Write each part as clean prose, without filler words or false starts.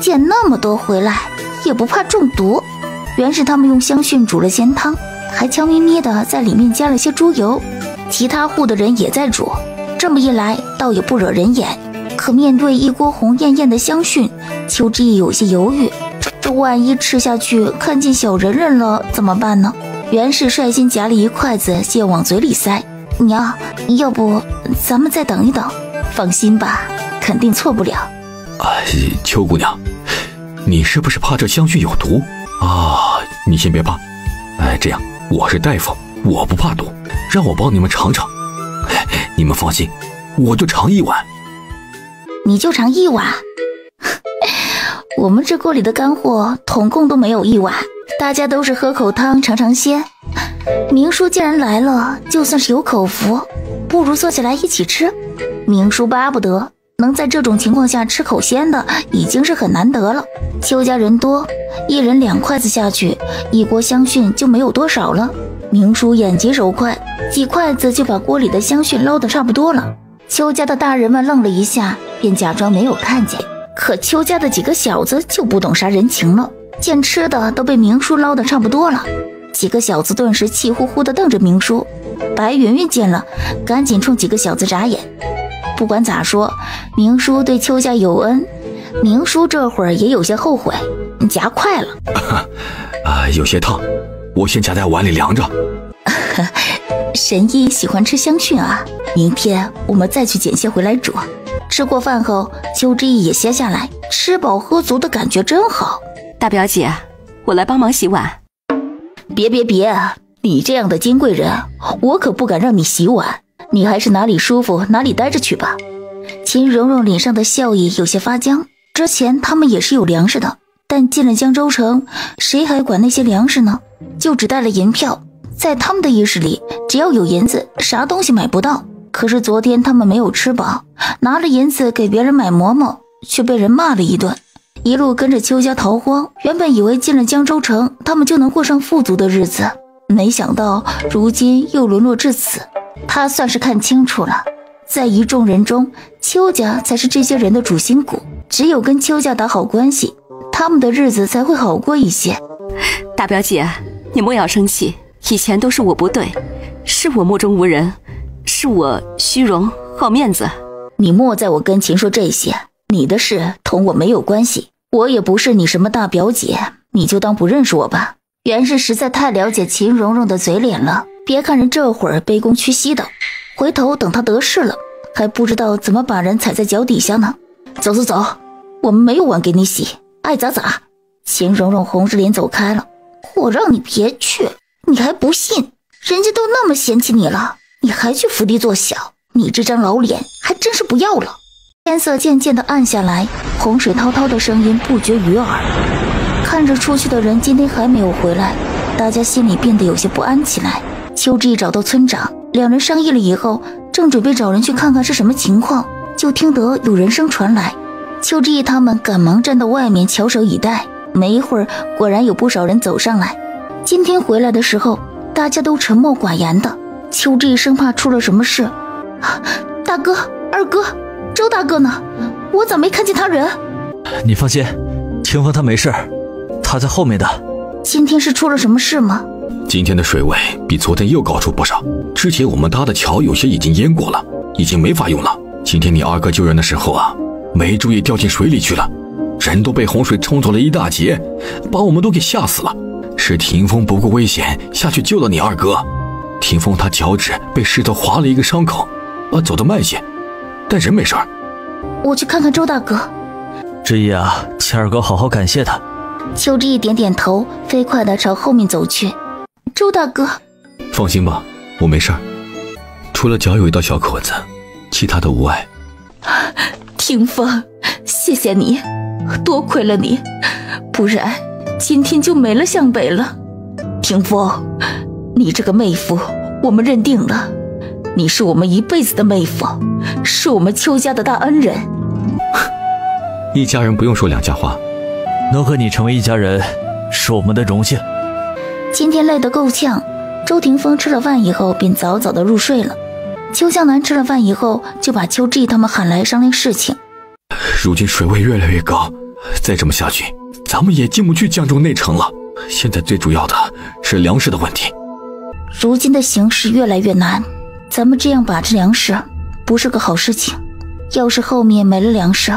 捡那么多回来，也不怕中毒。原是他们用香薰煮了鲜汤，还悄咪咪的在里面加了些猪油，其他户的人也在煮。这么一来，倒也不惹人眼。可面对一锅红艳艳的香薰，邱之意有些犹豫，这万一吃下去看见小人人了怎么办呢？袁氏率先夹了一筷子，先往嘴里塞。娘，要不咱们再等一等？放心吧，肯定错不了。邱姑娘，你是不是怕这香薰有毒啊？你先别怕，这样我是大夫，我不怕毒，让我帮你们尝尝。你们放心，我就尝一碗。你就尝一碗？我们这锅里的干货统共都没有一碗，大家都是喝口汤尝尝鲜。明叔既然来了，就算是有口福，不如坐下来一起吃。明叔巴不得能在这种情况下吃口鲜的，已经是很难得了。邱家人多，一人2筷子下去，一锅香薰就没有多少了。明叔眼疾手快，几筷子就把锅里的香薰捞得差不多了。邱家的大人们愣了一下，便假装没有看见。可邱家的几个小子就不懂啥人情了，见吃的都被明叔捞得差不多了，几个小子顿时气呼呼地瞪着明叔。白云云见了，赶紧冲几个小子眨眼。不管咋说，明叔对邱家有恩，明叔这会儿也有些后悔，夹快了。有些烫，我先夹在碗里凉着。神医喜欢吃香薰啊，明天我们再去捡些回来煮。吃过饭后，邱之意也歇下来，吃饱喝足的感觉真好。大表姐，我来帮忙洗碗。别，你这样的金贵人，我可不敢让你洗碗，你还是哪里舒服哪里待着去吧。秦蓉蓉脸上的笑意有些发僵，之前他们也是有粮食的，但进了江州城，谁还管那些粮食呢？就只带了银票，在他们的意识里，只要有银子，啥东西买不到。可是昨天他们没有吃饱，拿了银子给别人买馍馍，却被人骂了一顿。一路跟着邱家逃荒，原本以为进了江州城，他们就能过上富足的日子，没想到如今又沦落至此。他算是看清楚了，在一众人中，邱家才是这些人的主心骨，只有跟邱家打好关系，他们的日子才会好过一些。大表姐，你莫要生气，以前都是我不对，是我目中无人，是我虚荣好面子。你莫在我跟前说这些，你的事同我没有关系，我也不是你什么大表姐，你就当不认识我吧。袁氏实在太了解秦蓉蓉的嘴脸了，别看人这会儿卑躬屈膝的，回头等她得势了，还不知道怎么把人踩在脚底下呢。走，我们没有碗给你洗，爱咋咋。秦蓉蓉红着脸走开了。我让你别去，你还不信，人家都那么嫌弃你了，你还去伏低作小，你这张老脸还真是不要了。天色渐渐地暗下来，洪水滔滔的声音不绝于耳。看着出去的人今天还没有回来，大家心里变得有些不安起来。邱志找到村长，两人商议了以后，正准备找人去看看是什么情况，就听得有人声传来。邱志他们赶忙站到外面翘首以待，没一会儿，果然有不少人走上来。今天回来的时候，大家都沉默寡言的，邱志生怕出了什么事。大哥、二哥，周大哥呢？我咋没看见他人？你放心，清风他没事，他在后面的。今天是出了什么事吗？今天的水位比昨天又高出不少，之前我们搭的桥有些已经淹过了，已经没法用了。今天你二哥救人的时候啊，没注意掉进水里去了，人都被洪水冲走了一大截，把我们都给吓死了。是霆锋不顾危险下去救了你二哥。霆锋他脚趾被石头划了一个伤口，走得慢些，但人没事儿。我去看看周大哥。志毅啊，请二哥好好感谢他。邱志毅点点头，飞快地朝后面走去。周大哥，放心吧，我没事儿，除了脚有一道小口子，其他的无碍。霆锋，谢谢你，多亏了你，不然今天就没了湘北了。霆锋，你这个妹夫我们认定了，你是我们一辈子的妹夫，是我们邱家的大恩人。一家人不用说两家话，能和你成为一家人是我们的荣幸。今天累得够呛，周霆锋吃了饭以后便早早的入睡了。邱向南吃了饭以后就把邱志他们喊来商量事情。如今水位越来越高，再这么下去，咱们也进不去江州内城了。现在最主要的是粮食的问题。如今的形势越来越难，咱们这样把持粮食不是个好事情。要是后面没了粮食，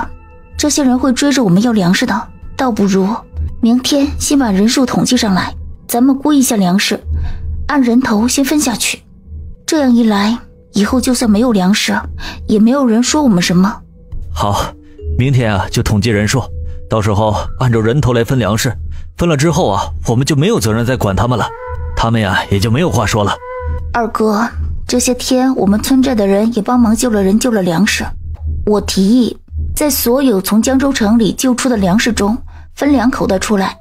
这些人会追着我们要粮食的。倒不如明天先把人数统计上来，咱们估一下粮食，按人头先分下去。这样一来，以后就算没有粮食，也没有人说我们什么。好，明天就统计人数，到时候按照人头来分粮食。分了之后我们就没有责任再管他们了，他们也就没有话说了。二哥，这些天我们村寨的人也帮忙救了人，救了粮食。我提议在所有从江州城里救出的粮食中分2口袋出来，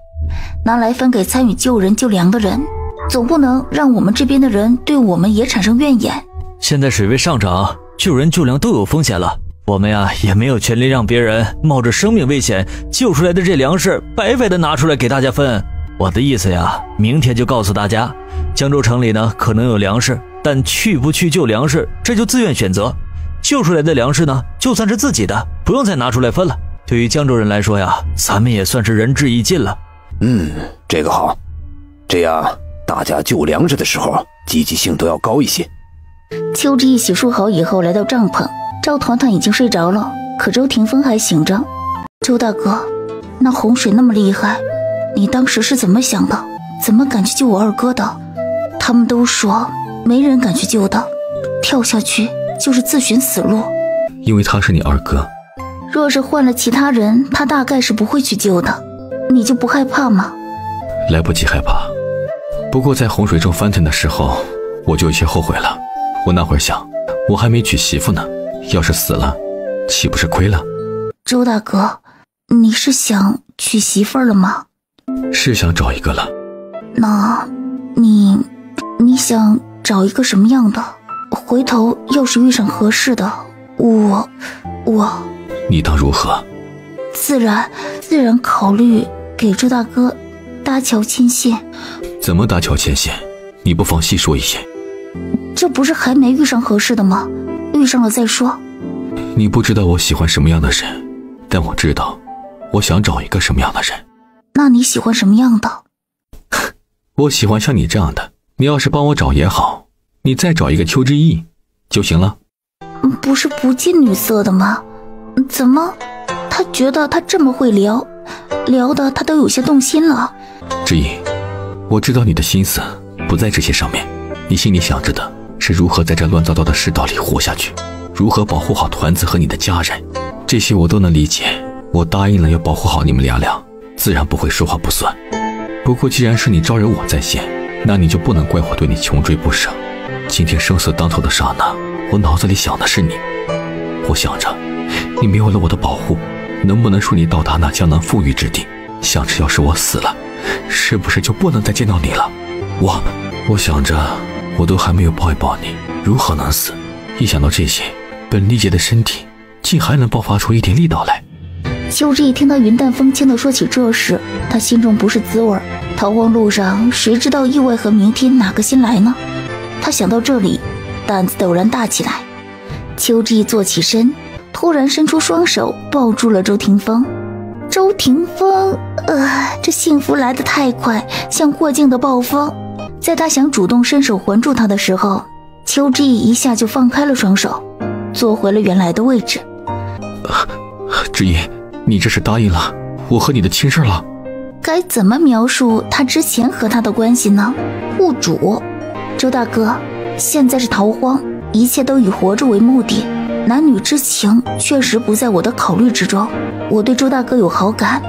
拿来分给参与救人救粮的人，总不能让我们这边的人对我们也产生怨言。现在水位上涨，救人救粮都有风险了，我们也没有权利让别人冒着生命危险救出来的这粮食白白的拿出来给大家分。我的意思明天就告诉大家，江州城里呢可能有粮食，但去不去救粮食这就自愿选择。救出来的粮食呢就算是自己的，不用再拿出来分了。对于江州人来说咱们也算是仁至义尽了。这个好，这样大家救粮食的时候积极性都要高一些。邱志毅洗漱好以后来到帐篷，赵团团已经睡着了，可周霆锋还醒着。周大哥，那洪水那么厉害，你当时是怎么想的？怎么敢去救我二哥的？他们都说没人敢去救的，跳下去就是自寻死路。因为他是你二哥，若是换了其他人，他大概是不会去救的。你就不害怕吗？来不及害怕，不过在洪水中翻腾的时候，我就有些后悔了。我那会儿想，我还没娶媳妇呢，要是死了，岂不是亏了？周大哥，你是想娶媳妇了吗？是想找一个了。那你想找一个什么样的？回头要是遇上合适的，我你当如何？自然考虑给周大哥搭桥牵线。怎么搭桥牵线？你不妨细说一些。这不是还没遇上合适的吗？遇上了再说。你不知道我喜欢什么样的人，但我知道我想找一个什么样的人。那你喜欢什么样的？我喜欢像你这样的。你要是帮我找也好，你再找一个邱之意就行了。不是不近女色的吗？怎么他觉得他这么会聊的他都有些动心了。之意，我知道你的心思不在这些上面，你心里想着的是如何在这乱糟糟的世道里活下去，如何保护好团子和你的家人，这些我都能理解。我答应了要保护好你们俩，自然不会说话不算。不过既然是你招惹我在先，那你就不能怪我对你穷追不舍。今天生死当头的刹那，我脑子里想的是你。我想着你没有了我的保护，能不能顺利到达那江南富裕之地，想着要是我死了，是不是就不能再见到你了。我想着我都还没有抱一抱你，如何能死？一想到这些，本力竭的身体竟还能爆发出一点力道来。秋之一听他云淡风轻地说起这事，他心中不是滋味。逃荒路上谁知道意外和明天哪个先来呢？他想到这里，胆子陡然大起来。秋之一坐起身，突然伸出双手抱住了周霆锋。周霆锋，这幸福来得太快，像过境的暴风。在他想主动伸手环住他的时候，秋之一一下就放开了双手，坐回了原来的位置。之一，你这是答应了我和你的亲事了？该怎么描述他之前和他的关系呢？物主，周大哥，现在是逃荒，一切都以活着为目的，男女之情确实不在我的考虑之中。我对周大哥有好感，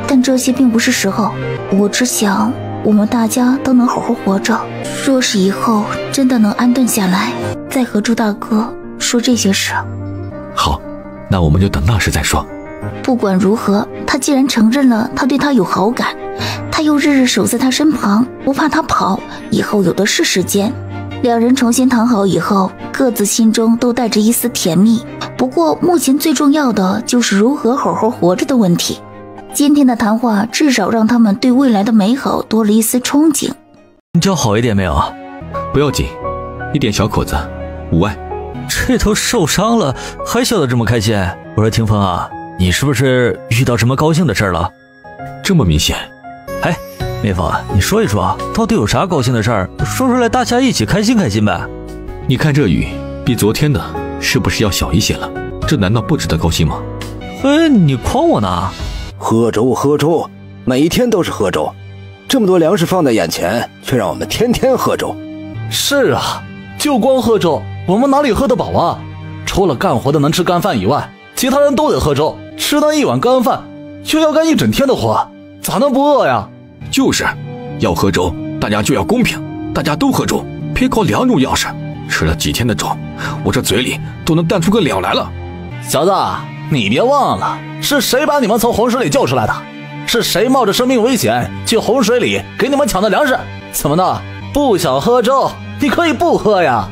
但这些并不是时候。我只想我们大家都能好好活着，若是以后真的能安顿下来，再和周大哥说这些事。好，那我们就等那时再说。不管如何，他既然承认了他对他有好感，他又日日守在他身旁，不怕他跑，以后有的是时间。两人重新谈好以后，各自心中都带着一丝甜蜜。不过目前最重要的就是如何好好活着的问题。今天的谈话至少让他们对未来的美好多了一丝憧憬。你脚好一点没有啊？不要紧，一点小口子，无碍。这都受伤了还笑得这么开心。我说霆锋啊，你是不是遇到什么高兴的事了？这么明显？哎，妹夫，你说一说，到底有啥高兴的事儿？说出来大家一起开心开心呗。你看这雨，比昨天的是不是要小一些了？这难道不值得高兴吗？你诓我呢？喝粥喝粥，每一天都是喝粥，这么多粮食放在眼前，却让我们天天喝粥。是啊，就光喝粥，我们哪里喝得饱啊？除了干活的能吃干饭以外，其他人都得喝粥，吃那一碗干饭就要干一整天的活，咋能不饿呀？就是，要喝粥，大家就要公平，大家都喝粥，别搞两种样式。吃了几天的粥，我这嘴里都能淡出个两来了。小子，你别忘了，是谁把你们从洪水里救出来的？是谁冒着生命危险去洪水里给你们抢的粮食？怎么的，不想喝粥，你可以不喝呀。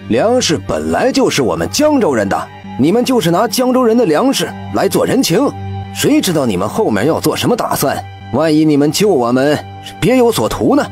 粮食本来就是我们江州人的，你们就是拿江州人的粮食来做人情，谁知道你们后面要做什么打算？万一你们救我们是别有所图呢？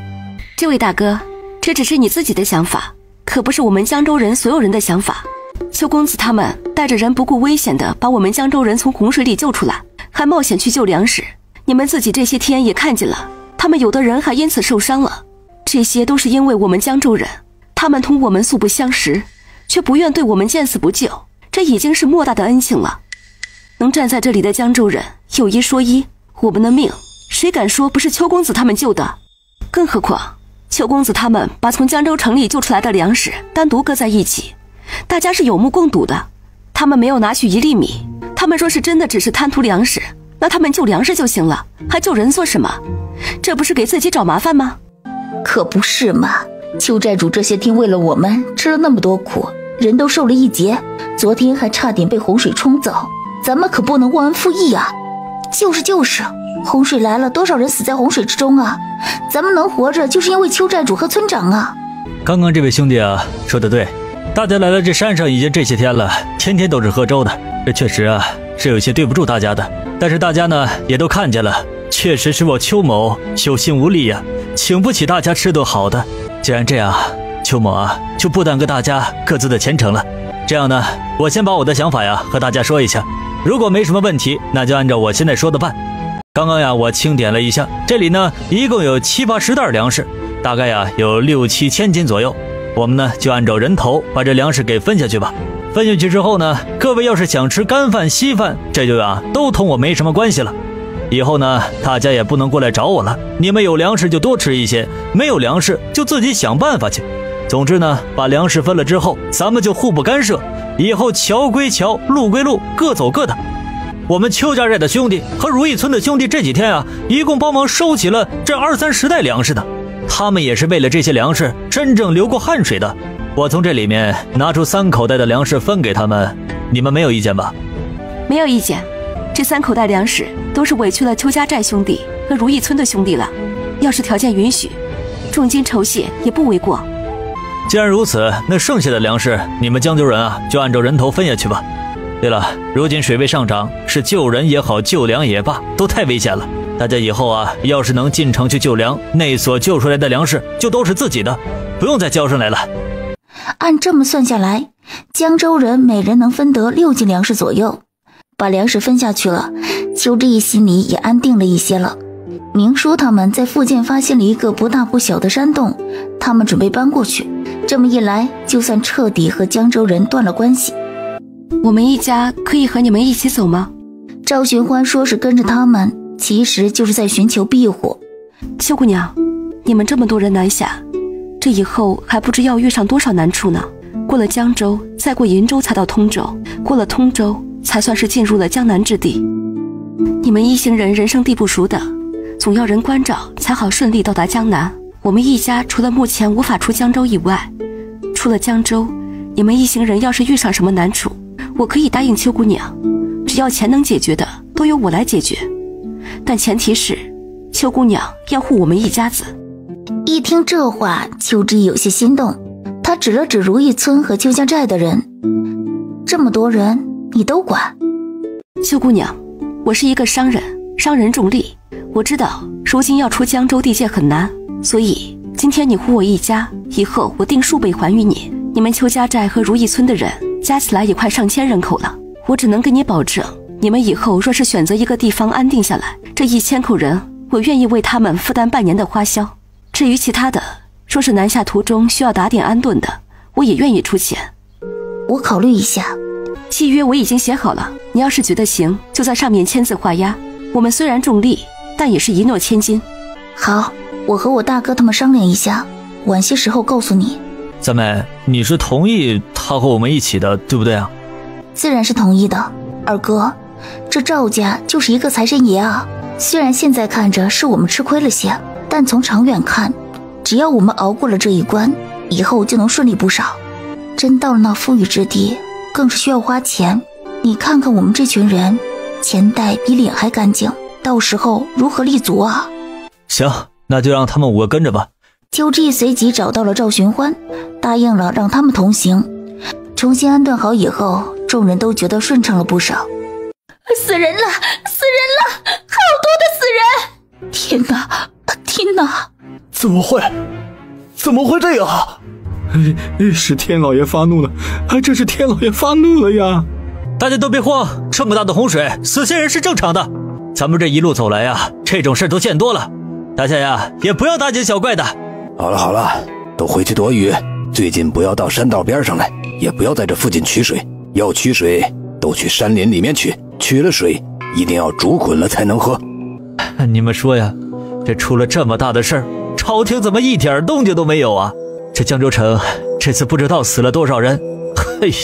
这位大哥，这只是你自己的想法，可不是我们江州人所有人的想法。邱公子他们带着人不顾危险的把我们江州人从洪水里救出来，还冒险去救粮食。你们自己这些天也看见了，他们有的人还因此受伤了。这些都是因为我们江州人，他们同我们素不相识，却不愿对我们见死不救，这已经是莫大的恩情了。能站在这里的江州人有一说一，我们的命谁敢说不是邱公子他们救的？更何况邱公子他们把从江州城里救出来的粮食单独搁在一起，大家是有目共睹的。他们没有拿去1粒米，他们说是真的只是贪图粮食，那他们救粮食就行了，还救人做什么？这不是给自己找麻烦吗？可不是嘛，邱寨主这些天为了我们吃了那么多苦，人都受了一劫，昨天还差点被洪水冲走，咱们可不能忘恩负义啊。就是，洪水来了，多少人死在洪水之中啊，咱们能活着就是因为邱寨主和村长啊。刚刚这位兄弟啊说得对，大家来了这山上已经这些天了，天天都是喝粥的，这确实啊是有些对不住大家的。但是大家呢也都看见了，确实是我邱某有心无力呀，请不起大家吃顿好的。既然这样，邱某啊就不耽搁大家各自的前程了。这样呢，我先把我的想法呀和大家说一下，如果没什么问题，那就按照我现在说的办。刚刚呀我清点了一下，这里呢一共有7、80袋粮食，大概呀有6、7千斤左右。我们呢就按照人头把这粮食给分下去吧。分下去之后呢，各位要是想吃干饭稀饭，这就都同我没什么关系了。以后呢大家也不能过来找我了，你们有粮食就多吃一些，没有粮食就自己想办法去。总之呢，把粮食分了之后，咱们就互不干涉，以后桥归桥，路归路，各走各的。我们邱家寨的兄弟和如意村的兄弟这几天啊，一共帮忙收起了这20、30袋粮食的，他们也是为了这些粮食真正流过汗水的。我从这里面拿出3口袋的粮食分给他们，你们没有意见吧？没有意见，这3口袋粮食都是委屈了邱家寨兄弟和如意村的兄弟了，要是条件允许，重金酬谢也不为过。既然如此，那剩下的粮食你们江州人啊就按照人头分下去吧。对了，如今水位上涨，是救人也好，救粮也罢，都太危险了。大家以后啊，要是能进城去救粮，那所救出来的粮食就都是自己的，不用再交上来了。按这么算下来，江州人每人能分得6斤粮食左右。把粮食分下去了，邱之义心里也安定了一些了。明叔他们在附近发现了一个不大不小的山洞，他们准备搬过去。这么一来，就算彻底和江州人断了关系。我们一家可以和你们一起走吗？赵寻欢说是跟着他们，其实就是在寻求庇护。邱姑娘，你们这么多人南下，这以后还不知要遇上多少难处呢。过了江州，再过银州才到通州，过了通州才算是进入了江南之地。你们一行人人生地不熟的，总要人关照才好顺利到达江南。我们一家除了目前无法出江州以外，出了江州，你们一行人要是遇上什么难处，我可以答应邱姑娘，只要钱能解决的都由我来解决，但前提是邱姑娘要护我们一家子。一听这话，邱之义有些心动，他指了指如意村和邱家寨的人，这么多人你都管？邱姑娘，我是一个商人，商人重利，我知道如今要出江州地界很难，所以今天你护我一家，以后我定数倍还于你。你们邱家寨和如意村的人加起来也快上千人口了，我只能跟你保证，你们以后若是选择一个地方安定下来，这1000口人，我愿意为他们负担半年的花销。至于其他的，若是南下途中需要打点安顿的，我也愿意出钱。我考虑一下。契约我已经写好了，你要是觉得行，就在上面签字画押。我们虽然重利，但也是一诺千金。好，我和我大哥他们商量一下，晚些时候告诉你。三妹，你是同意他和我们一起的，对不对啊？自然是同意的。二哥，这赵家就是一个财神爷啊，虽然现在看着是我们吃亏了些，但从长远看，只要我们熬过了这一关，以后就能顺利不少。真到了那富裕之地，更是需要花钱。你看看我们这群人，钱袋比脸还干净，到时候如何立足啊？行，那就让他们5个跟着吧。邱志毅随即找到了赵寻欢，答应了让他们同行。重新安顿好以后，众人都觉得顺畅了不少。死人了，死人了，好多的死人！天哪，天哪！怎么会这样？是天老爷发怒了，这是天老爷发怒了呀！大家都别慌，这么大的洪水，死些人是正常的。咱们这一路走来呀，这种事都见多了，大家呀也不要大惊小怪的。好了，都回去躲雨，最近不要到山道边上来，也不要在这附近取水，要取水都去山林里面取，取了水一定要煮滚了才能喝。你们说呀，这出了这么大的事儿，朝廷怎么一点动静都没有啊？这江州城这次不知道死了多少人，哎呀，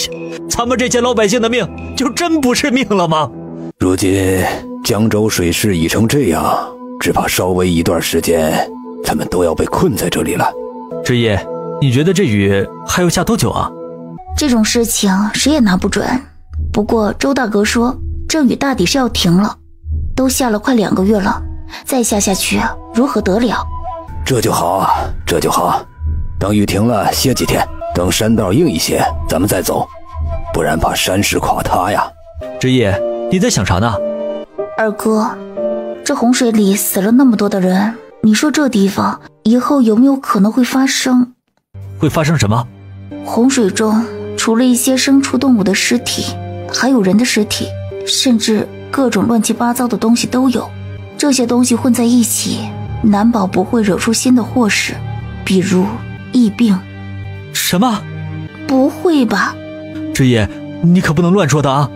咱们这些老百姓的命就真不是命了吗？如今江州水势已成这样，只怕稍微一段时间，咱们都要被困在这里了。知夜，你觉得这雨还要下多久啊？这种事情谁也拿不准。不过周大哥说，这雨大抵是要停了，都下了快2个月了，再下去如何得了？这就好，这就好。等雨停了，歇几天，等山道硬一些，咱们再走，不然怕山势垮塌呀。知夜，你在想啥呢？二哥，这洪水里死了那么多的人，你说这地方以后有没有可能会发生？会发生什么？洪水中除了一些牲畜动物的尸体，还有人的尸体，甚至各种乱七八糟的东西都有。这些东西混在一起，难保不会惹出新的祸事，比如疫病。什么？不会吧？知夜，你可不能乱说的啊！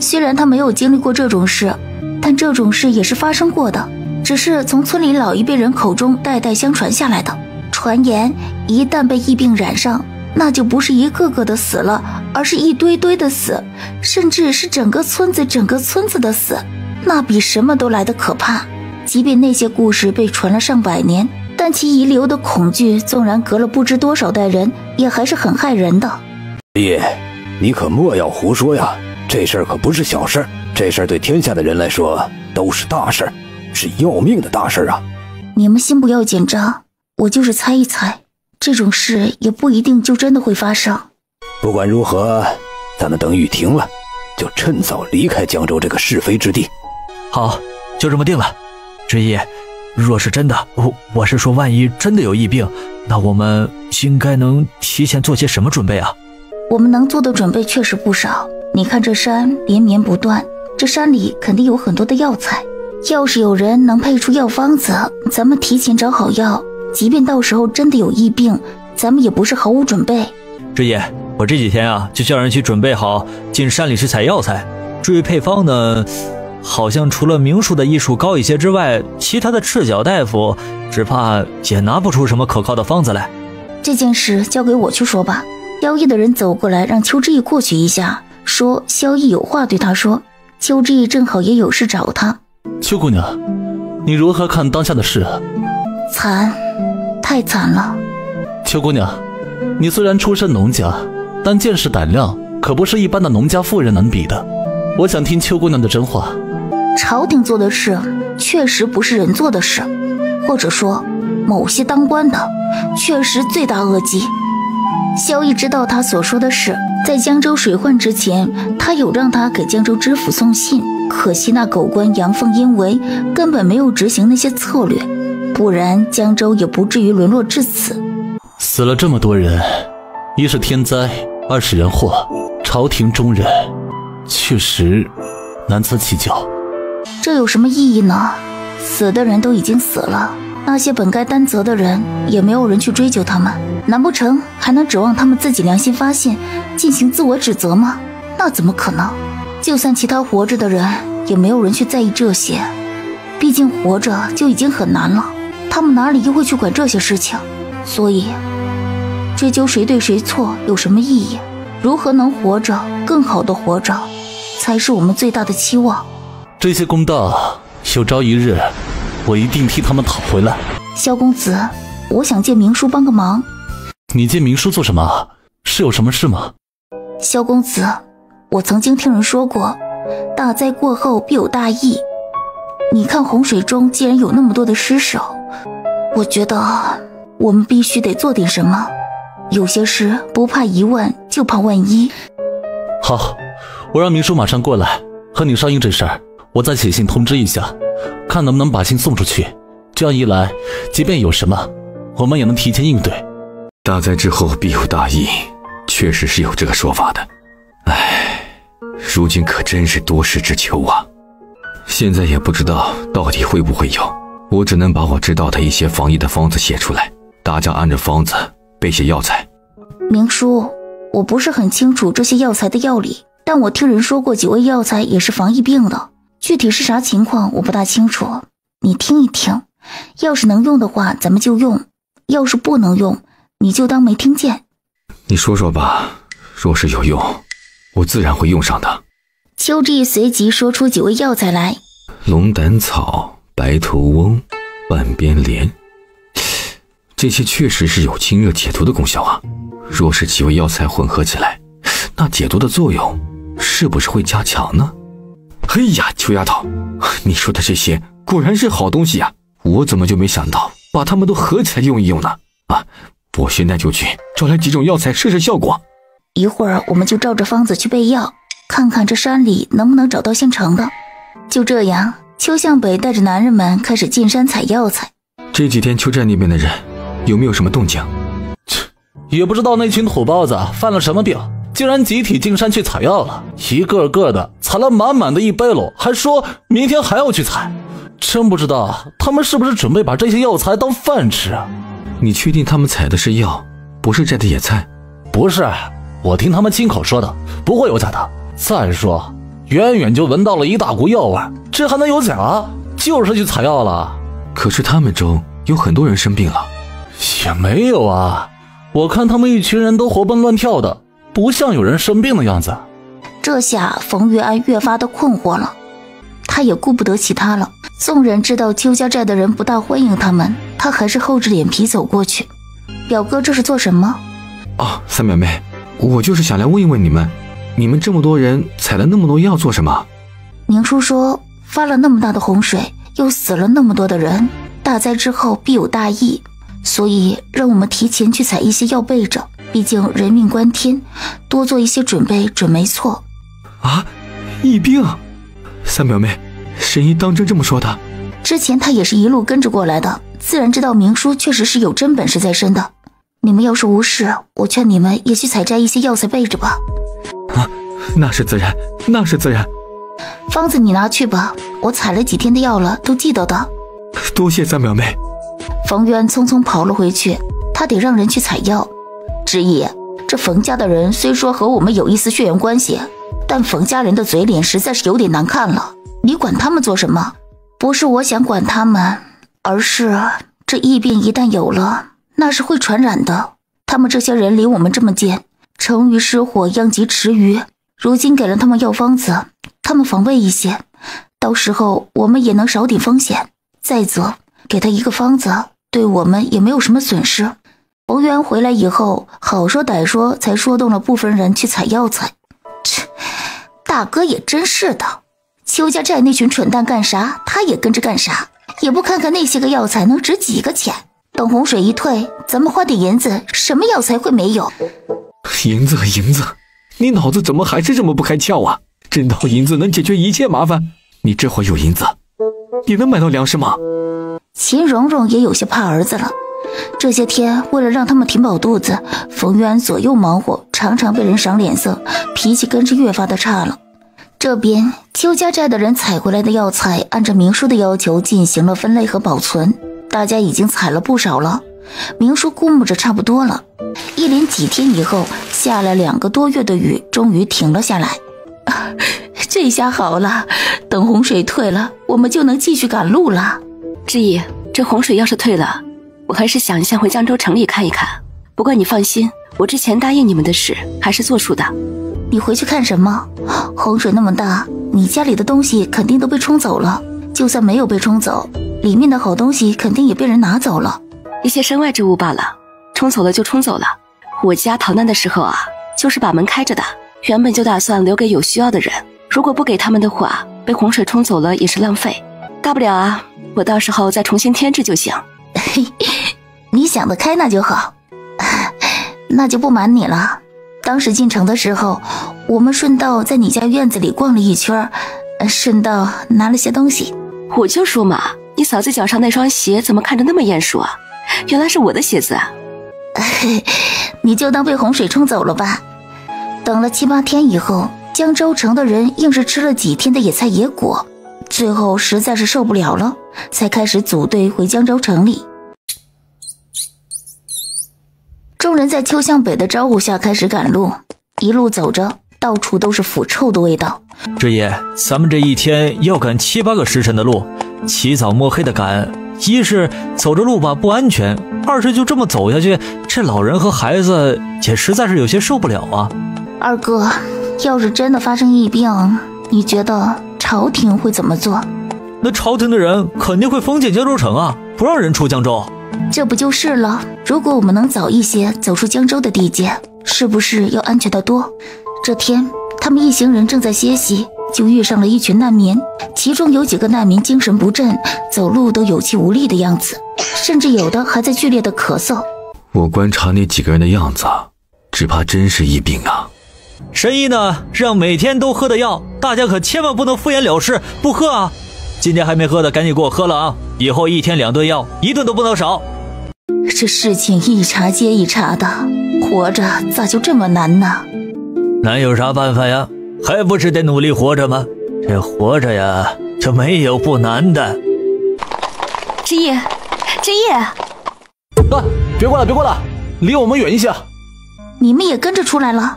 虽然他没有经历过这种事，但这种事也是发生过的，只是从村里老一辈人口中代代相传下来的。传言一旦被疫病染上，那就不是一个个的死了，而是一堆堆的死，甚至是整个村子的死，那比什么都来得可怕。即便那些故事被传了上百年，但其遗留的恐惧纵然隔了不知多少代人，也还是很害人的。爷，你可莫要胡说呀，这事儿可不是小事儿，这事儿对天下的人来说都是大事儿，是要命的大事儿啊！你们先不要紧张，我就是猜一猜，这种事也不一定就真的会发生。不管如何，咱们等雨停了，就趁早离开江州这个是非之地。好，就这么定了。知夜，若是真的，我是说万一真的有疫病，那我们应该能提前做些什么准备啊？我们能做的准备确实不少，你看这山连绵不断，这山里肯定有很多的药材，要是有人能配出药方子，咱们提前找好药，即便到时候真的有疫病，咱们也不是毫无准备。知夜，我这几天啊就叫人去准备好进山里去采药材，至于配方呢，好像除了名术的医术高一些之外，其他的赤脚大夫只怕也拿不出什么可靠的方子来。这件事交给我去说吧。萧逸的人走过来让邱之意过去一下，说萧逸有话对他说。邱之意正好也有事找他。邱姑娘，你如何看当下的事啊？惨，太惨了。邱姑娘，你虽然出身农家，但见识胆量可不是一般的农家妇人能比的。我想听邱姑娘的真话。朝廷做的事确实不是人做的事，或者说某些当官的确实罪大恶极。萧逸知道他所说的事，在江州水患之前，他有让他给江州知府送信，可惜那狗官杨凤因为根本没有执行那些策略，不然江州也不至于沦落至此。死了这么多人，一是天灾，二是人祸，朝廷中人确实难辞其咎。这有什么意义呢？死的人都已经死了，那些本该担责的人也没有人去追究他们，难不成还能指望他们自己良心发现，进行自我指责吗？那怎么可能？就算其他活着的人，也没有人去在意这些，毕竟活着就已经很难了，他们哪里又会去管这些事情？所以追究谁对谁错有什么意义？如何能活着，更好的活着，才是我们最大的期望。这些公道，有朝一日我一定替他们讨回来。萧公子，我想借明叔帮个忙。你借明叔做什么？是有什么事吗？萧公子，我曾经听人说过，大灾过后必有大义。你看洪水中既然有那么多的尸首，我觉得我们必须得做点什么。有些事不怕一万，就怕万一。好，我让明叔马上过来和你商议这事儿，我再写信通知一下，看能不能把信送出去。这样一来，即便有什么，我们也能提前应对。大灾之后必有大义，确实是有这个说法的。唉，如今可真是多事之秋啊！现在也不知道到底会不会有，我只能把我知道的一些防疫的方子写出来，大家按着方子备些药材。明叔，我不是很清楚这些药材的药理，但我听人说过几味药材也是防疫病的，具体是啥情况我不大清楚，你听一听，要是能用的话咱们就用，要是不能用你就当没听见。你说说吧，若是有用，我自然会用上的。秋季随即说出几味药材来：龙胆草、白头翁、半边莲，这些确实是有清热解毒的功效啊。若是几味药材混合起来，那解毒的作用是不是会加强呢？嘿呀，秋丫头，你说的这些果然是好东西呀，我怎么就没想到把它们都合起来用一用呢？啊，我现在就去找来几种药材试试效果。一会儿我们就照着方子去备药，看看这山里能不能找到现成的。就这样，邱向北带着男人们开始进山采药材。这几天邱寨那边的人有没有什么动静？也不知道那群土包子犯了什么病，竟然集体进山去采药了，一个个的采了满满的一背篓，还说明天还要去采。真不知道他们是不是准备把这些药材当饭吃啊？你确定他们采的是药，不是摘的野菜？不是，我听他们亲口说的，不会有假的。再说远远就闻到了一大股药味，这还能有假？就是去采药了。可是他们中有很多人生病了。也没有啊，我看他们一群人都活蹦乱跳的，不像有人生病的样子。这下冯玉安越发的困惑了，他也顾不得其他了。纵然知道邱家寨的人不大欢迎他们，他还是厚着脸皮走过去。表哥，这是做什么？哦，三表妹，我就是想来问一问你们这么多人采了那么多药做什么？宁叔说发了那么大的洪水，又死了那么多的人，大灾之后必有大义，所以让我们提前去采一些药备着，毕竟人命关天，多做一些准备准没错。啊，疫病？三表妹，神医当真这么说的？之前他也是一路跟着过来的，自然知道明叔确实是有真本事在身的。你们要是无事，我劝你们也去采摘一些药材备着吧。啊，那是自然，那是自然。方子你拿去吧，我采了几天的药了，都记得的。多谢三表妹。冯渊匆匆跑了回去，他得让人去采药。知意，这冯家的人虽说和我们有一丝血缘关系，但冯家人的嘴脸实在是有点难看了，你管他们做什么？不是我想管他们，而是这疫病一旦有了，那是会传染的。他们这些人离我们这么近，成鱼失火殃及池鱼，如今给了他们药方子，他们防备一些，到时候我们也能少点风险。再则给他一个方子，对我们也没有什么损失。冯渊回来以后，好说歹说才说动了部分人去采药材。切，大哥也真是的，邱家寨那群蠢蛋干啥，他也跟着干啥，也不看看那些个药材能值几个钱。等洪水一退，咱们花点银子，什么药材会没有？银子，你脑子怎么还是这么不开窍啊？真当银子能解决一切麻烦？你这会有银子，你能买到粮食吗？秦蓉蓉也有些怕儿子了。这些天为了让他们填饱肚子，冯渊左右忙活，常常被人赏脸色，脾气跟着越发的差了。这边邱家寨的人采回来的药材，按照明叔的要求进行了分类和保存，大家已经采了不少了。明叔估摸着差不多了。一连几天以后，下了2个多月的雨，终于停了下来。这下好了，等洪水退了，我们就能继续赶路了。知意，这洪水要是退了，我还是想先回江州城里看一看。不过你放心，我之前答应你们的事还是作数的。你回去看什么？洪水那么大，你家里的东西肯定都被冲走了，就算没有被冲走，里面的好东西肯定也被人拿走了。一些身外之物罢了，冲走了就冲走了。我家逃难的时候啊，就是把门开着的，原本就打算留给有需要的人，如果不给他们的话，被洪水冲走了也是浪费。大不了啊，我到时候再重新添置就行。你想得开那就好。那就不瞒你了，当时进城的时候，我们顺道在你家院子里逛了一圈，顺道拿了些东西。我就说嘛，你嫂子脚上那双鞋怎么看着那么眼熟啊？原来是我的鞋子啊。你就当被洪水冲走了吧。等了7、8天以后，江州城的人硬是吃了几天的野菜野果，最后实在是受不了了，才开始组队回江州城里。众人在邱向北的招呼下开始赶路，一路走着，到处都是腐臭的味道。知意，咱们这一天要赶7、8个时辰的路，起早摸黑的赶，一是走着路吧不安全，二是就这么走下去，这老人和孩子也实在是有些受不了啊。二哥，要是真的发生疫病，你觉得朝廷会怎么做？那朝廷的人肯定会封禁江州城啊，不让人出江州。这不就是了？如果我们能早一些走出江州的地界，是不是要安全得多？这天，他们一行人正在歇息，就遇上了一群难民，其中有几个难民精神不振，走路都有气无力的样子，甚至有的还在剧烈的咳嗽。我观察那几个人的样子，只怕真是疫病啊。神医呢，让每天都喝的药，大家可千万不能敷衍了事，不喝啊！今天还没喝的赶紧给我喝了啊！以后1天2顿药，1顿都不能少。这事情一茬接一茬的，活着咋就这么难呢？难有啥办法呀？还不是得努力活着吗？这活着呀，这没有不难的。知意，知意，别过来，别过来，离我们远一些。你们也跟着出来了？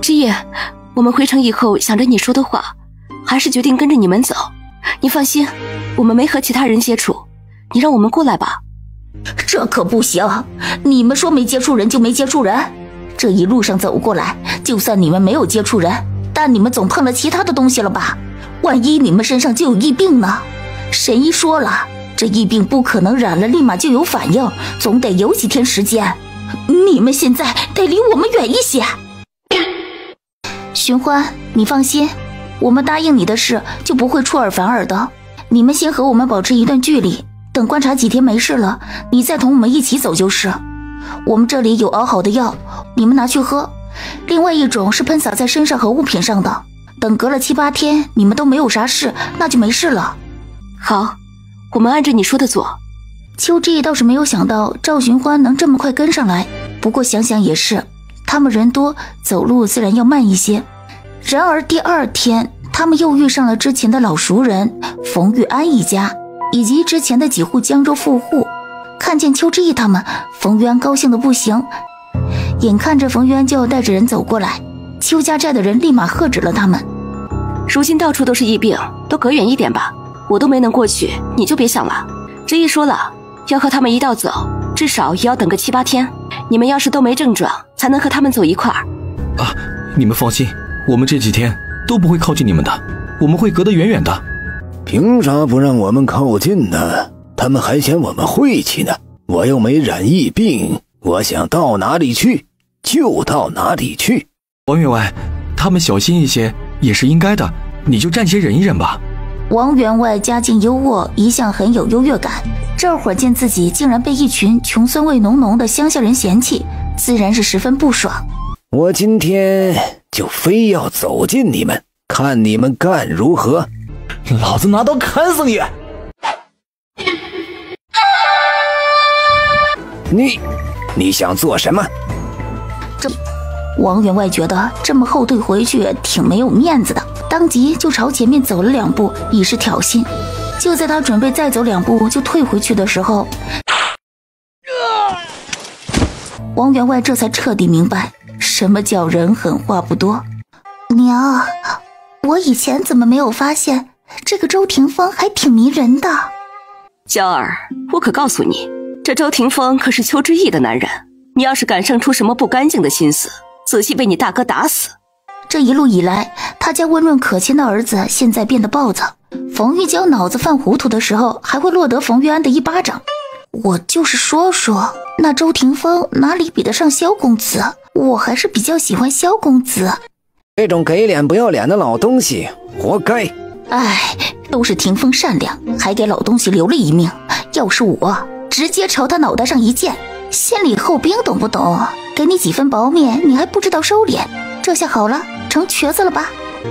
知意，我们回城以后想着你说的话，还是决定跟着你们走。你放心，我们没和其他人接触，你让我们过来吧。这可不行，你们说没接触人就没接触人。这一路上走过来，就算你们没有接触人，但你们总碰了其他的东西了吧？万一你们身上就有疫病呢？神医说了，这疫病不可能染了立马就有反应，总得有几天时间。你们现在得离我们远一些。寻欢，你放心，我们答应你的事就不会出尔反尔的。你们先和我们保持一段距离，等观察几天没事了，你再同我们一起走就是。我们这里有熬好的药，你们拿去喝。另外一种是喷洒在身上和物品上的，等隔了7、8天你们都没有啥事，那就没事了。好，我们按照你说的做。秋之意倒是没有想到赵寻欢能这么快跟上来，不过想想也是，他们人多，走路自然要慢一些。然而第2天，他们又遇上了之前的老熟人冯玉安一家，以及之前的几户江州富户。看见邱之意他们，冯玉安高兴的不行。眼看着冯玉安就要带着人走过来，邱家寨的人立马喝止了他们。如今到处都是疫病，都隔远一点吧。我都没能过去，你就别想了。知意说了，要和他们一道走，至少也要等个7、8天。你们要是都没症状，才能和他们走一块儿。啊，你们放心，我们这几天都不会靠近你们的，我们会隔得远远的。凭啥不让我们靠近呢？他们还嫌我们晦气呢。我又没染疫病，我想到哪里去就到哪里去。王员外，他们小心一些也是应该的，你就暂且忍一忍吧。王员外家境优渥，一向很有优越感，这会儿见自己竟然被一群穷酸味浓浓的乡下人嫌弃，自然是十分不爽。我今天就非要走近你们，看你们干如何。老子拿刀砍死你！你想做什么？王员外觉得这么后退回去挺没有面子的，当即就朝前面走了2步，以示挑衅。就在他准备再走2步就退回去的时候，王员外这才彻底明白什么叫人狠话不多。娘，我以前怎么没有发现这个周霆锋还挺迷人的？娇儿，我可告诉你，这周霆锋可是邱之意的男人，你要是敢生出什么不干净的心思，仔细被你大哥打死。这一路以来，他家温润可亲的儿子现在变得暴躁，冯玉娇脑子犯糊涂的时候还会落得冯玉安的一巴掌。我就是说，那周霆锋哪里比得上萧公子？我还是比较喜欢萧公子。这种给脸不要脸的老东西活该。哎，都是霆锋善良，还给老东西留了一命。要是我，直接朝他脑袋上一剑，先礼后兵，懂不懂？给你几分薄面，你还不知道收敛。这下好了，成瘸子了吧？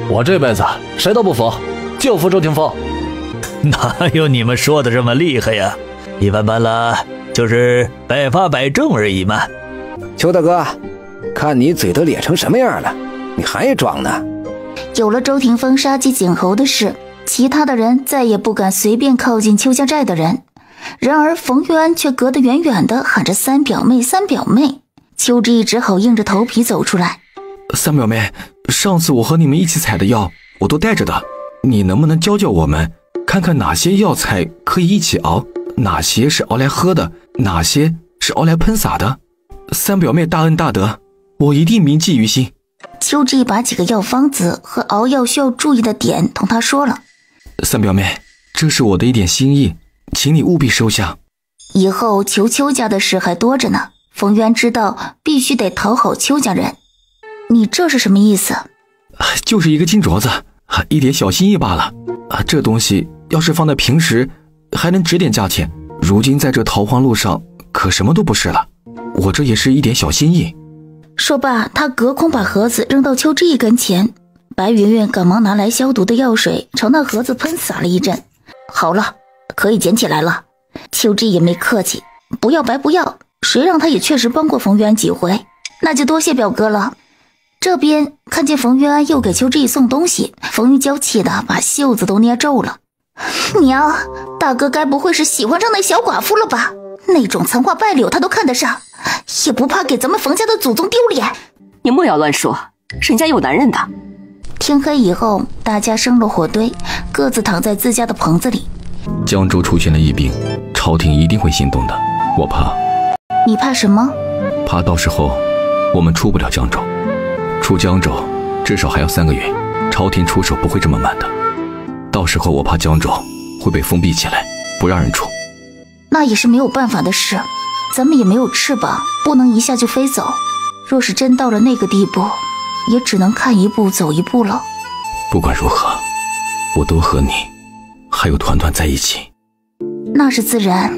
我这辈子谁都不服，就服周霆锋。哪有你们说的这么厉害呀？一般般了，就是百发百中而已嘛。邱大哥，看你嘴都咧成什么样了，你还装呢？有了周霆锋杀鸡儆猴的事，其他的人再也不敢随便靠近邱家寨的人。然而冯玉安却隔得远远的，喊着三表妹三表妹。邱之意只好硬着头皮走出来。三表妹，上次我和你们一起采的药我都带着的，你能不能教教我们，看看哪些药材可以一起熬，哪些是熬来喝的，哪些是熬来喷洒的？三表妹大恩大德，我一定铭记于心。邱之意把几个药方子和熬药需要注意的点同他说了。三表妹，这是我的一点心意，请你务必收下。以后求邱家的事还多着呢，冯渊知道必须得讨好邱家人。你这是什么意思？就是一个金镯子，一点小心意罢了。这东西要是放在平时还能值点价钱，如今在这逃荒路上可什么都不是了。我这也是一点小心意。说罢，他隔空把盒子扔到邱之意跟前。白云云赶忙拿来消毒的药水，朝那盒子喷洒了一阵。好了，可以捡起来了。邱之意也没客气，不要白不要，谁让他也确实帮过冯玉安几回，那就多谢表哥了。这边看见冯玉安又给邱之意送东西，冯玉娇气的把袖子都捏皱了。娘，大哥该不会是喜欢上那小寡妇了吧？那种残花败柳他都看得上，也不怕给咱们冯家的祖宗丢脸。你莫要乱说，人家有男人的。天黑以后，大家生了火堆，各自躺在自家的棚子里。江州出现了疫病，朝廷一定会心动的。我怕。你怕什么？怕到时候我们出不了江州。出江州至少还要3个月，朝廷出手不会这么慢的。到时候我怕江州会被封闭起来，不让人出。那也是没有办法的事，咱们也没有翅膀，不能一下就飞走。若是真到了那个地步，也只能看一步走一步了。不管如何，我都和你还有团团在一起。那是自然，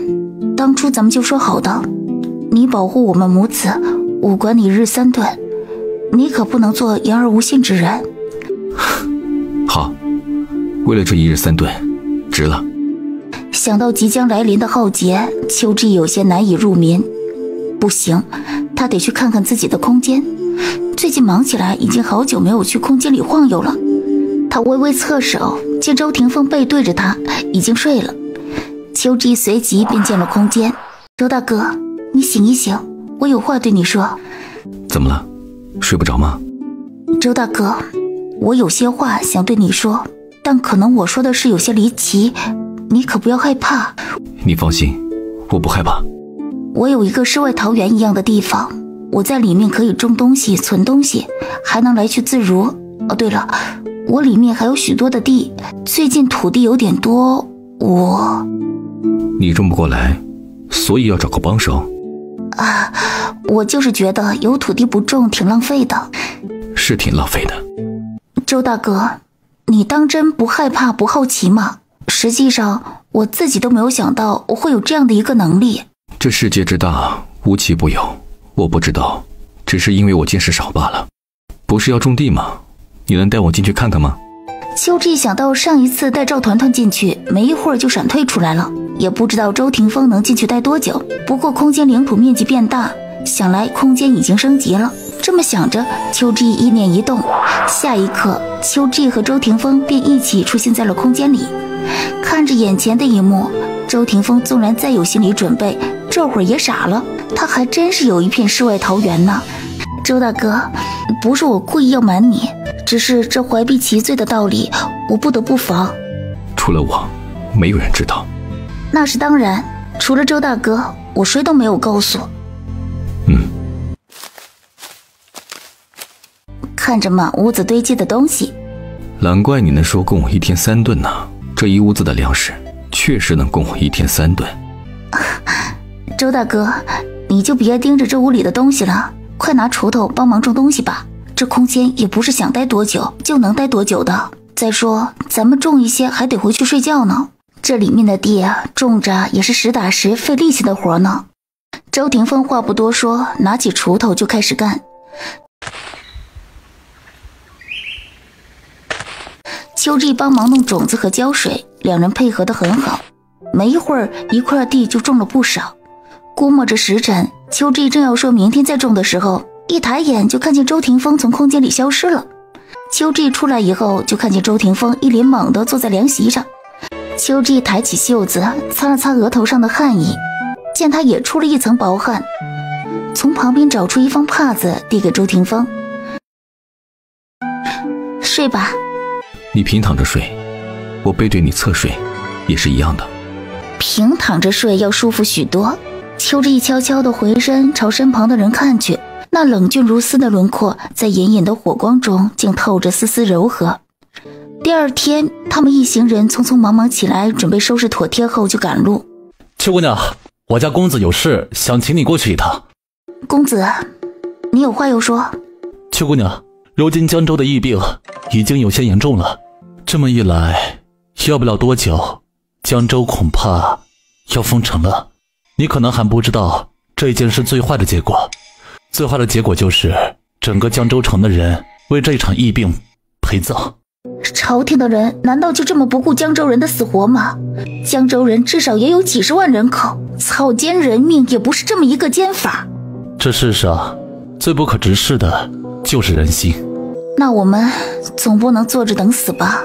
当初咱们就说好的，你保护我们母子，我管你日3顿，你可不能做言而无信之人。好，为了这一日3顿，值了。想到即将来临的浩劫，邱之意有些难以入眠。不行，他得去看看自己的空间。最近忙起来，已经好久没有去空间里晃悠了。他微微侧手，见周霆锋背对着他，已经睡了。邱之意随即便进了空间。周大哥，你醒一醒，我有话对你说。怎么了？睡不着吗？周大哥，我有些话想对你说，但可能我说的是有些离奇，你可不要害怕。你放心，我不害怕。我有一个世外桃源一样的地方，我在里面可以种东西、存东西，还能来去自如。哦，对了，我里面还有许多的地，最近土地有点多，你种不过来，所以要找个帮手。我就是觉得有土地不种挺浪费的。是挺浪费的。周大哥，你当真不害怕不好奇吗？实际上我自己都没有想到我会有这样的一个能力。这世界之大，无奇不有，我不知道，只是因为我见识少罢了。不是要种地吗？你能带我进去看看吗？邱之意想到上一次带赵团团进去，没一会儿就闪退出来了，也不知道周霆锋能进去待多久。不过空间领土面积变大，想来空间已经升级了，这么想着，邱志意念一动，下一刻，邱志和周霆锋便一起出现在了空间里。看着眼前的一幕，周霆锋纵然再有心理准备，这会儿也傻了，他还真是有一片世外桃源呢。周大哥，不是我故意要瞒你，只是这怀璧其罪的道理，我不得不防。除了我，没有人知道。那是当然，除了周大哥，我谁都没有告诉。看着满屋子堆积的东西，难怪你能说供我1天3顿呢。这一屋子的粮食确实能供我1天3顿。周大哥，你就别盯着这屋里的东西了，快拿锄头帮忙种东西吧。这空间也不是想待多久就能待多久的。再说咱们种一些还得回去睡觉呢，这里面的地啊，种着也是实打实费力气的活呢。周霆锋话不多说，拿起锄头就开始干。邱志帮忙弄种子和浇水，两人配合得很好。没一会儿，一块地就种了不少。估摸着时辰，邱志正要说明天再种的时候，一抬眼就看见周霆锋从空间里消失了。邱志出来以后，就看见周霆锋一脸懵地坐在凉席上。邱志抬起袖子擦了擦额头上的汗意，见他也出了一层薄汗，从旁边找出一方帕子递给周霆锋：“睡吧。”你平躺着睡，我背对你侧睡，也是一样的。平躺着睡要舒服许多。邱志悄悄地回身朝身旁的人看去，那冷峻如丝的轮廓在隐隐的火光中竟透着丝丝柔和。第二天，他们一行人匆匆忙忙起来，准备收拾妥帖后就赶路。邱姑娘，我家公子有事想请你过去一趟。公子，你有话要说？邱姑娘，如今江州的疫病已经有些严重了，这么一来，要不了多久，江州恐怕要封城了。你可能还不知道，这已经是最坏的结果。最坏的结果就是整个江州城的人为这场疫病陪葬。朝廷的人难道就这么不顾江州人的死活吗？江州人至少也有几十万人口，草菅人命也不是这么一个奸法。这世上最不可直视的就是人心。那我们总不能坐着等死吧？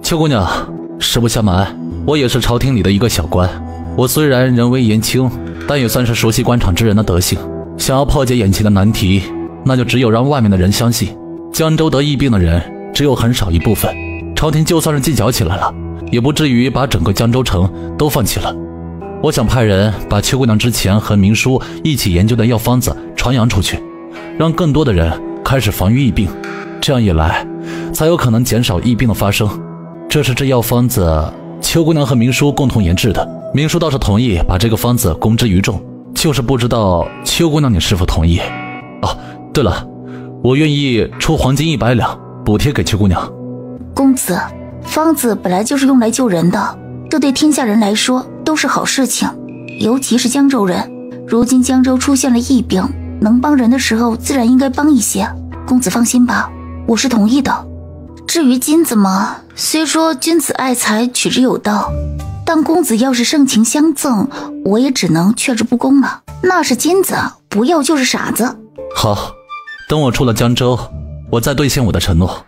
邱姑娘，实不相瞒，我也是朝廷里的一个小官。我虽然人微言轻，但也算是熟悉官场之人的德行。想要破解眼前的难题，那就只有让外面的人相信，江州得疫病的人只有很少一部分。朝廷就算是计较起来了，也不至于把整个江州城都放弃了。我想派人把邱姑娘之前和明叔一起研究的药方子传扬出去，让更多的人开始防御疫病，这样一来才有可能减少疫病的发生。这是这药方子邱姑娘和明叔共同研制的，明叔倒是同意把这个方子公之于众，就是不知道邱姑娘你是否同意。哦，对了，我愿意出黄金100两补贴给邱姑娘。公子，方子本来就是用来救人的，这对天下人来说都是好事情，尤其是江州人。如今江州出现了疫病，能帮人的时候自然应该帮一些。公子放心吧，我是同意的。至于金子嘛，虽说君子爱财，取之有道，但公子要是盛情相赠，我也只能却之不恭了。那是金子，不要就是傻子。好，等我出了江州，我再兑现我的承诺。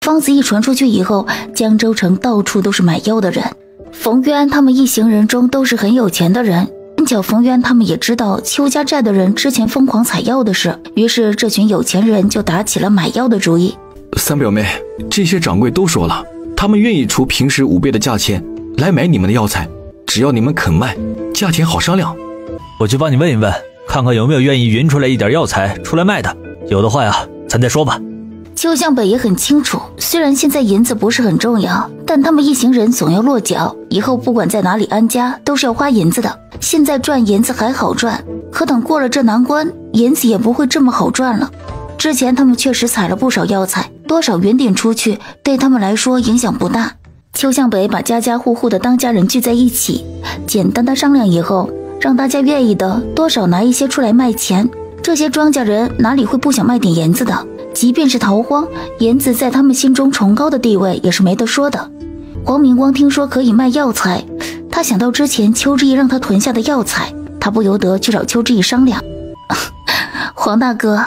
方子一传出去以后，江州城到处都是买药的人。冯约安他们一行人中都是很有钱的人，正巧冯约安他们也知道邱家寨的人之前疯狂采药的事，于是这群有钱人就打起了买药的主意。三表妹，这些掌柜都说了，他们愿意出平时5倍的价钱来买你们的药材，只要你们肯卖，价钱好商量。我去帮你问一问，看看有没有愿意匀出来一点药材出来卖的，有的话呀，咱再说吧。邱向北也很清楚，虽然现在银子不是很重要，但他们一行人总要落脚，以后不管在哪里安家都是要花银子的。现在赚银子还好赚，可等过了这难关，银子也不会这么好赚了。之前他们确实采了不少药材，多少匀点出去，对他们来说影响不大。邱向北把家家户户的当家人聚在一起，简单的商量以后，让大家愿意的多少拿一些出来卖钱。这些庄稼人哪里会不想卖点银子的？即便是逃荒，银子在他们心中崇高的地位也是没得说的。黄明光听说可以卖药材，他想到之前邱志毅让他囤下的药材，他不由得去找邱志毅商量。黄大哥，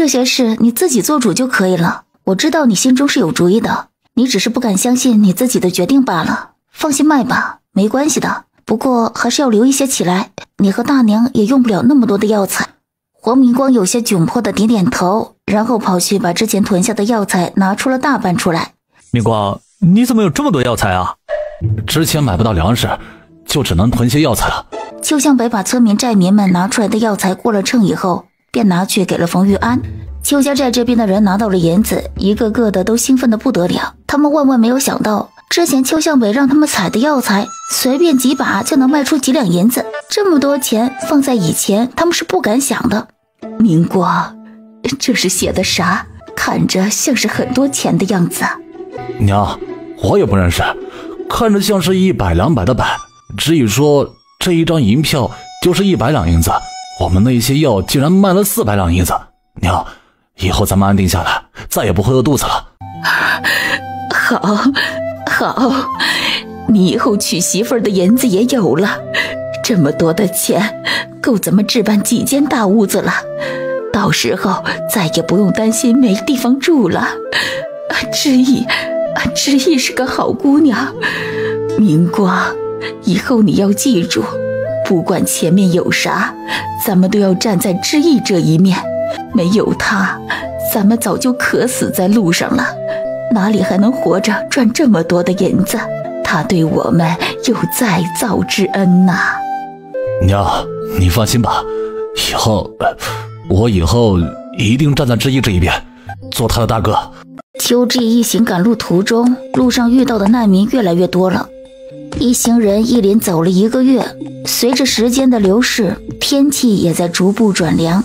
这些事你自己做主就可以了。我知道你心中是有主意的，你只是不敢相信你自己的决定罢了。放心卖吧，没关系的，不过还是要留一些起来，你和大娘也用不了那么多的药材。黄明光有些窘迫的点点头，然后跑去把之前囤下的药材拿出了大半出来。明光，你怎么有这么多药材啊？之前买不到粮食，就只能囤些药材了。邱向北把村民寨民们拿出来的药材过了秤以后，便拿去给了冯玉安。邱家寨这边的人拿到了银子，一个个的都兴奋得不得了。他们万万没有想到，之前邱向北让他们采的药材，随便几把就能卖出几两银子，这么多钱放在以前他们是不敢想的。明光，这是写的啥？看着像是很多钱的样子。娘，我也不认识，看着像是100、200的百，只一说这一张银票就是100两银子，我们那些药竟然卖了400两银子。娘，以后咱们安定下来，再也不会饿肚子了。好，你以后娶媳妇儿的银子也有了，这么多的钱够咱们置办几间大屋子了，到时候再也不用担心没地方住了。知意是个好姑娘，明光，以后你要记住，不管前面有啥，咱们都要站在知意这一面，没有她，咱们早就渴死在路上了，哪里还能活着赚这么多的银子？他对我们有再造之恩呐。娘，你放心吧，我以后一定站在知意这一边，做他的大哥。邱志一行赶路途中，路上遇到的难民越来越多了。一行人一连走了1个月，随着时间的流逝，天气也在逐步转凉。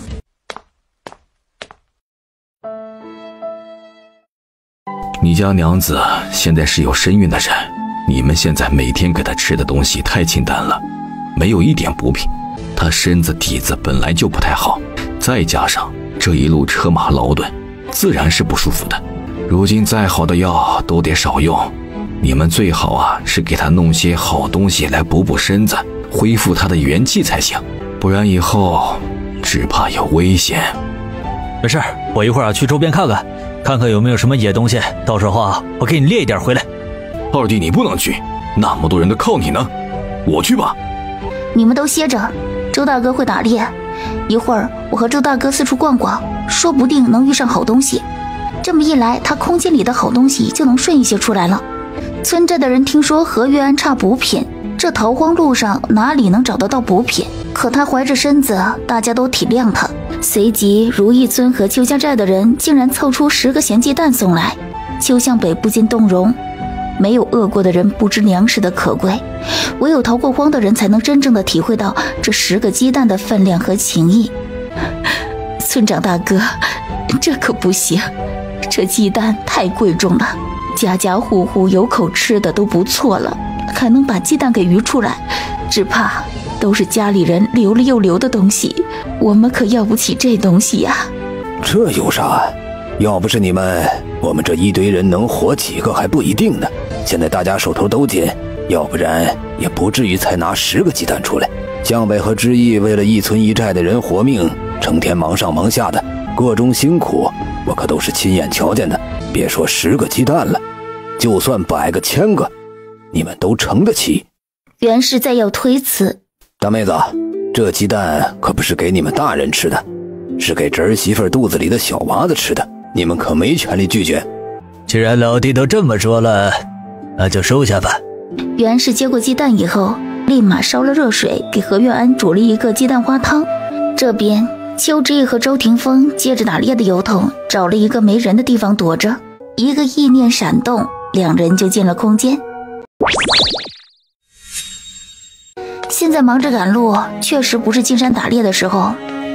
你家娘子现在是有身孕的人，你们现在每天给她吃的东西太清淡了，没有一点补品，她身子底子本来就不太好，再加上这一路车马劳顿，自然是不舒服的。如今再好的药都得少用，你们最好是给她弄些好东西来补补身子，恢复她的元气才行，不然以后只怕有危险。没事，我一会儿去周边看看有没有什么野东西，到时候我给你猎一点回来。二弟，你不能去，那么多人都靠你呢，我去吧。你们都歇着，周大哥会打猎，一会儿我和周大哥四处逛逛，说不定能遇上好东西。这么一来，他空间里的好东西就能顺一些出来了。村寨的人听说何玉安差补品，这逃荒路上哪里能找得到补品？可他怀着身子，大家都体谅他。随即如意村和邱家寨的人竟然凑出10个咸鸡蛋送来，邱向北不禁动容。没有饿过的人不知粮食的可贵，唯有逃过荒的人才能真正的体会到这10个鸡蛋的分量和情谊。村长大哥，这可不行，这鸡蛋太贵重了，家家户户有口吃的都不错了，还能把鸡蛋给鱼出来，只怕都是家里人留了又留的东西，我们可要不起这东西呀。这有啥？要不是你们，我们这一堆人能活几个还不一定呢。现在大家手头都紧，要不然也不至于才拿10个鸡蛋出来。江北和知意为了一村一寨的人活命，成天忙上忙下的，各种辛苦我可都是亲眼瞧见的。别说10个鸡蛋了，就算100个、1000个，你们都撑得起。袁氏再要推辞，大妹子，这鸡蛋可不是给你们大人吃的，是给侄儿媳妇肚子里的小娃子吃的，你们可没权利拒绝。既然老弟都这么说了，那就收下吧。袁氏接过鸡蛋以后，立马烧了热水，给何月安煮了一个鸡蛋花汤。这边邱志毅和周霆锋接着打猎的由头，找了一个没人的地方躲着，一个意念闪动，2人就进了空间。现在忙着赶路，确实不是进山打猎的时候，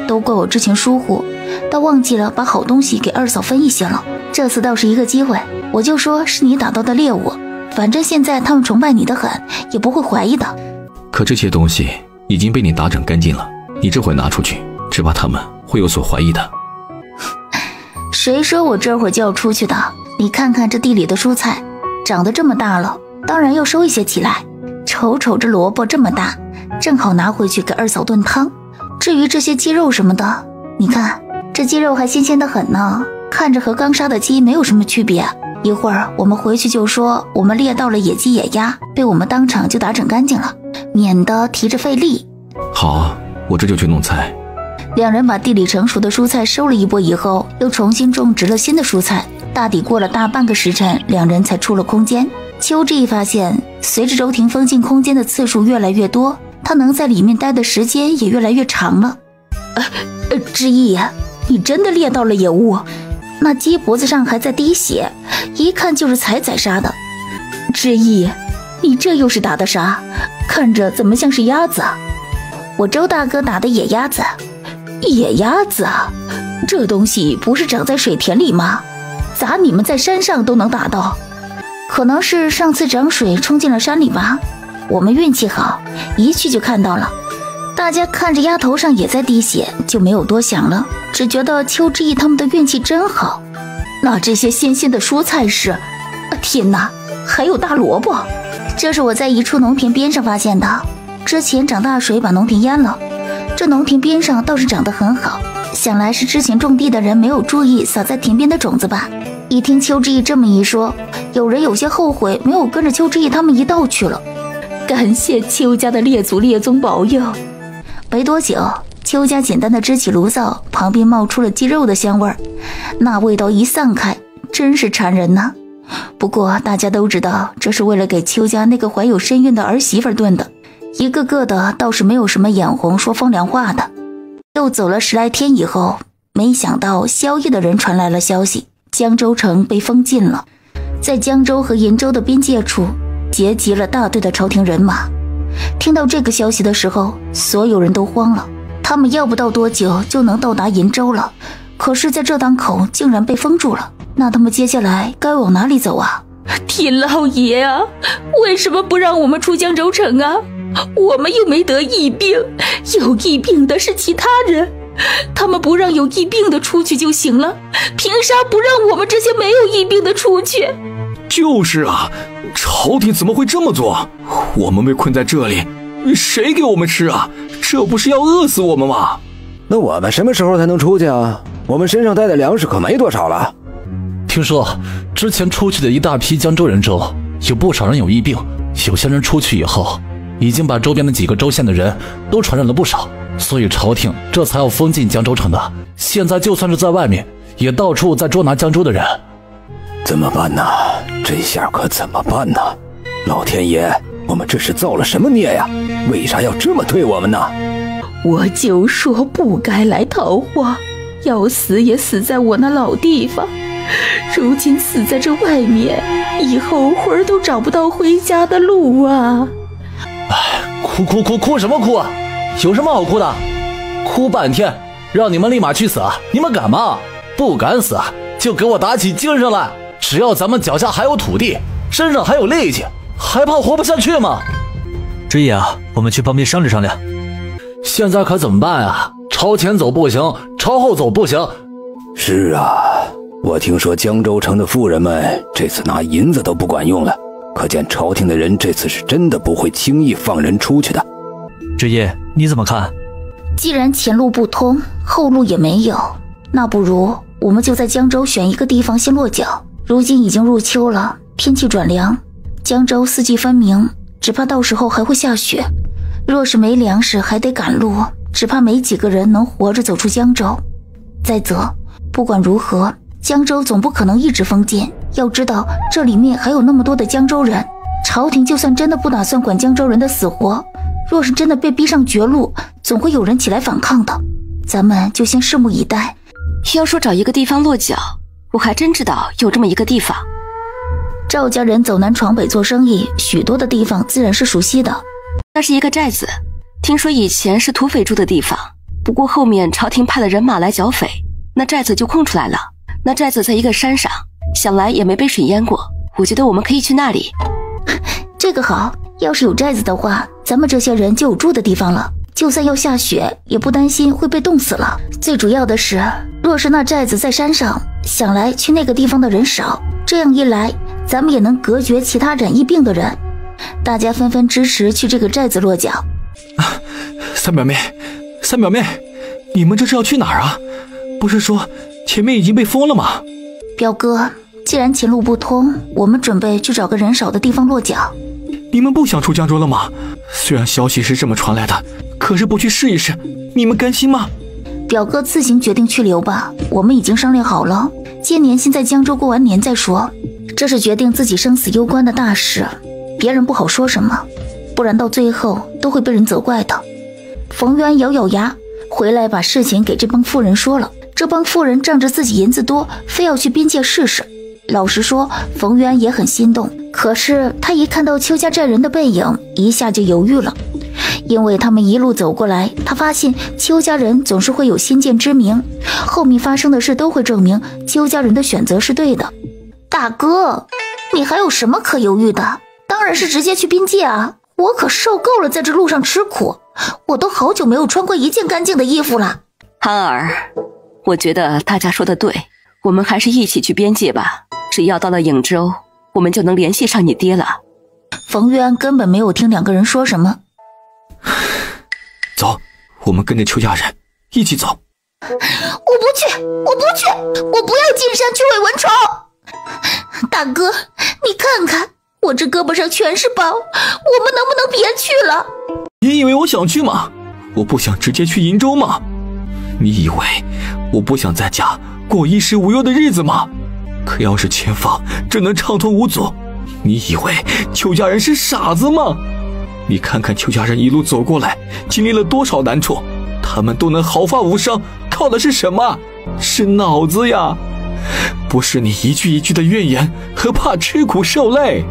都怪我之前疏忽，倒忘记了把好东西给二嫂分一些了。这次倒是一个机会，我就说是你打到的猎物，反正现在他们崇拜你的很，也不会怀疑的。可这些东西已经被你打整干净了，你这会拿出去，只怕他们会有所怀疑的。谁说我这会儿就要出去的？你看看这地里的蔬菜，长得这么大了，当然要收一些起来。瞅瞅这萝卜这么大，正好拿回去给二嫂炖汤。至于这些鸡肉什么的，你看这鸡肉还新鲜的很呢，看着和刚杀的鸡没有什么区别。一会儿我们回去就说我们猎到了野鸡野鸭，被我们当场就打整干净了，免得提着费力。好，我这就去弄菜。两人把地里成熟的蔬菜收了一波以后，又重新种植了新的蔬菜。大抵过了大半个时辰，两人才出了空间。邱志毅发现，随着周庭风进空间的次数越来越多，他能在里面待的时间也越来越长了。志毅，你真的猎到了野物？那鸡脖子上还在滴血，一看就是才宰杀的。志毅，你这又是打的啥？看着怎么像是鸭子啊？我周大哥打的野鸭子。野鸭子啊，这东西不是长在水田里吗？咋你们在山上都能打到？可能是上次涨水冲进了山里吧。我们运气好，一去就看到了。大家看着鸭头上也在滴血，就没有多想了，只觉得邱志毅他们的运气真好。那这些新鲜的蔬菜是……天哪，还有大萝卜！这是我在一处农田边上发现的，之前涨大水把农田淹了，这农田边上倒是长得很好，想来是之前种地的人没有注意撒在田边的种子吧。一听邱志毅这么一说，有人有些后悔没有跟着邱志毅他们一道去了。感谢邱家的列祖列宗保佑。没多久，邱家简单的支起炉灶，旁边冒出了鸡肉的香味儿，那味道一散开，真是馋人呐。不过大家都知道，这是为了给邱家那个怀有身孕的儿媳妇炖的，一个个的倒是没有什么眼红说风凉话的。又走了10来天以后，没想到萧邑的人传来了消息，江州城被封禁了，在江州和银州的边界处结集了大队的朝廷人马。听到这个消息的时候，所有人都慌了，他们要不到多久就能到达银州了，可是在这档口竟然被封住了，那他们接下来该往哪里走啊？天老爷啊，为什么不让我们出江州城啊？我们又没得疫病，有疫病的是其他人，他们不让有疫病的出去就行了，凭啥不让我们这些没有疫病的出去？就是啊，朝廷怎么会这么做？我们被困在这里，谁给我们吃啊？这不是要饿死我们吗？那我们什么时候才能出去啊？我们身上带的粮食可没多少了。听说之前出去的一大批江州人中，有不少人有疫病，有些人出去以后已经把周边的几个州县的人都传染了不少，所以朝廷这才要封禁江州城的。现在就算是在外面，也到处在捉拿江州的人。怎么办呢？这下可怎么办呢？老天爷，我们这是造了什么孽呀？为啥要这么对我们呢？我就说不该来桃花，要死也死在我那老地方，如今死在这外面，以后魂儿都找不到回家的路啊！哭什么哭啊？有什么好哭的？哭半天，让你们立马去死啊！你们敢吗？不敢死就给我打起精神来！只要咱们脚下还有土地，身上还有力气，还怕活不下去吗？志毅啊，我们去旁边商量商量。现在可怎么办啊？朝前走不行，朝后走不行。是啊，我听说江州城的富人们这次拿银子都不管用了，可见朝廷的人这次是真的不会轻易放人出去的。志毅，你怎么看？既然前路不通，后路也没有，那不如我们就在江州选一个地方先落脚。如今已经入秋了，天气转凉，江州四季分明，只怕到时候还会下雪。若是没粮食还得赶路，只怕没几个人能活着走出江州。再则，不管如何，江州总不可能一直封建，要知道这里面还有那么多的江州人，朝廷就算真的不打算管江州人的死活，若是真的被逼上绝路，总会有人起来反抗的。咱们就先拭目以待。要说找一个地方落脚，我还真知道有这么一个地方。赵家人走南闯北做生意，许多的地方自然是熟悉的。那是一个寨子，听说以前是土匪住的地方，不过后面朝廷派了人马来剿匪，那寨子就空出来了。那寨子在一个山上，想来也没被水淹过，我觉得我们可以去那里。这个好，要是有寨子的话，咱们这些人就有住的地方了，就算要下雪也不担心会被冻死了。最主要的是，若是那寨子在山上，想来去那个地方的人少，这样一来咱们也能隔绝其他染疫病的人。大家纷纷支持去这个寨子落脚。三表妹，你们这是要去哪儿啊？不是说前面已经被封了吗？表哥，既然前路不通，我们准备去找个人少的地方落脚。你们不想出江州了吗？虽然消息是这么传来的，可是不去试一试，你们甘心吗？表哥自行决定去留吧，我们已经商量好了，借年先在江州过完年再说。这是决定自己生死攸关的大事，别人不好说什么，不然到最后都会被人责怪的。冯渊咬咬牙，回来把事情给这帮妇人说了。这帮妇人仗着自己银子多，非要去边界试试。老实说，冯渊也很心动，可是他一看到邱家寨人的背影，一下就犹豫了。因为他们一路走过来，他发现邱家人总是会有先见之明，后面发生的事都会证明邱家人的选择是对的。大哥，你还有什么可犹豫的？当然是直接去边界啊！我可受够了在这路上吃苦，我都好久没有穿过一件干净的衣服了。憨儿，我觉得大家说的对，我们还是一起去边界吧。只要到了颍州，我们就能联系上你爹了。冯渊根本没有听两个人说什么。走，我们跟着邱家人一起走。我不去，我不去，我不要进山去喂蚊虫。大哥，你看看我这胳膊上全是包，我们能不能别去了？你以为我想去吗？我不想直接去鄞州吗？你以为我不想在家过衣食无忧的日子吗？可要是前方只能畅通无阻，你以为邱家人是傻子吗？你看看邱家人一路走过来，经历了多少难处，他们都能毫发无伤，靠的是什么？是脑子呀，不是你一句一句的怨言和怕吃苦受累。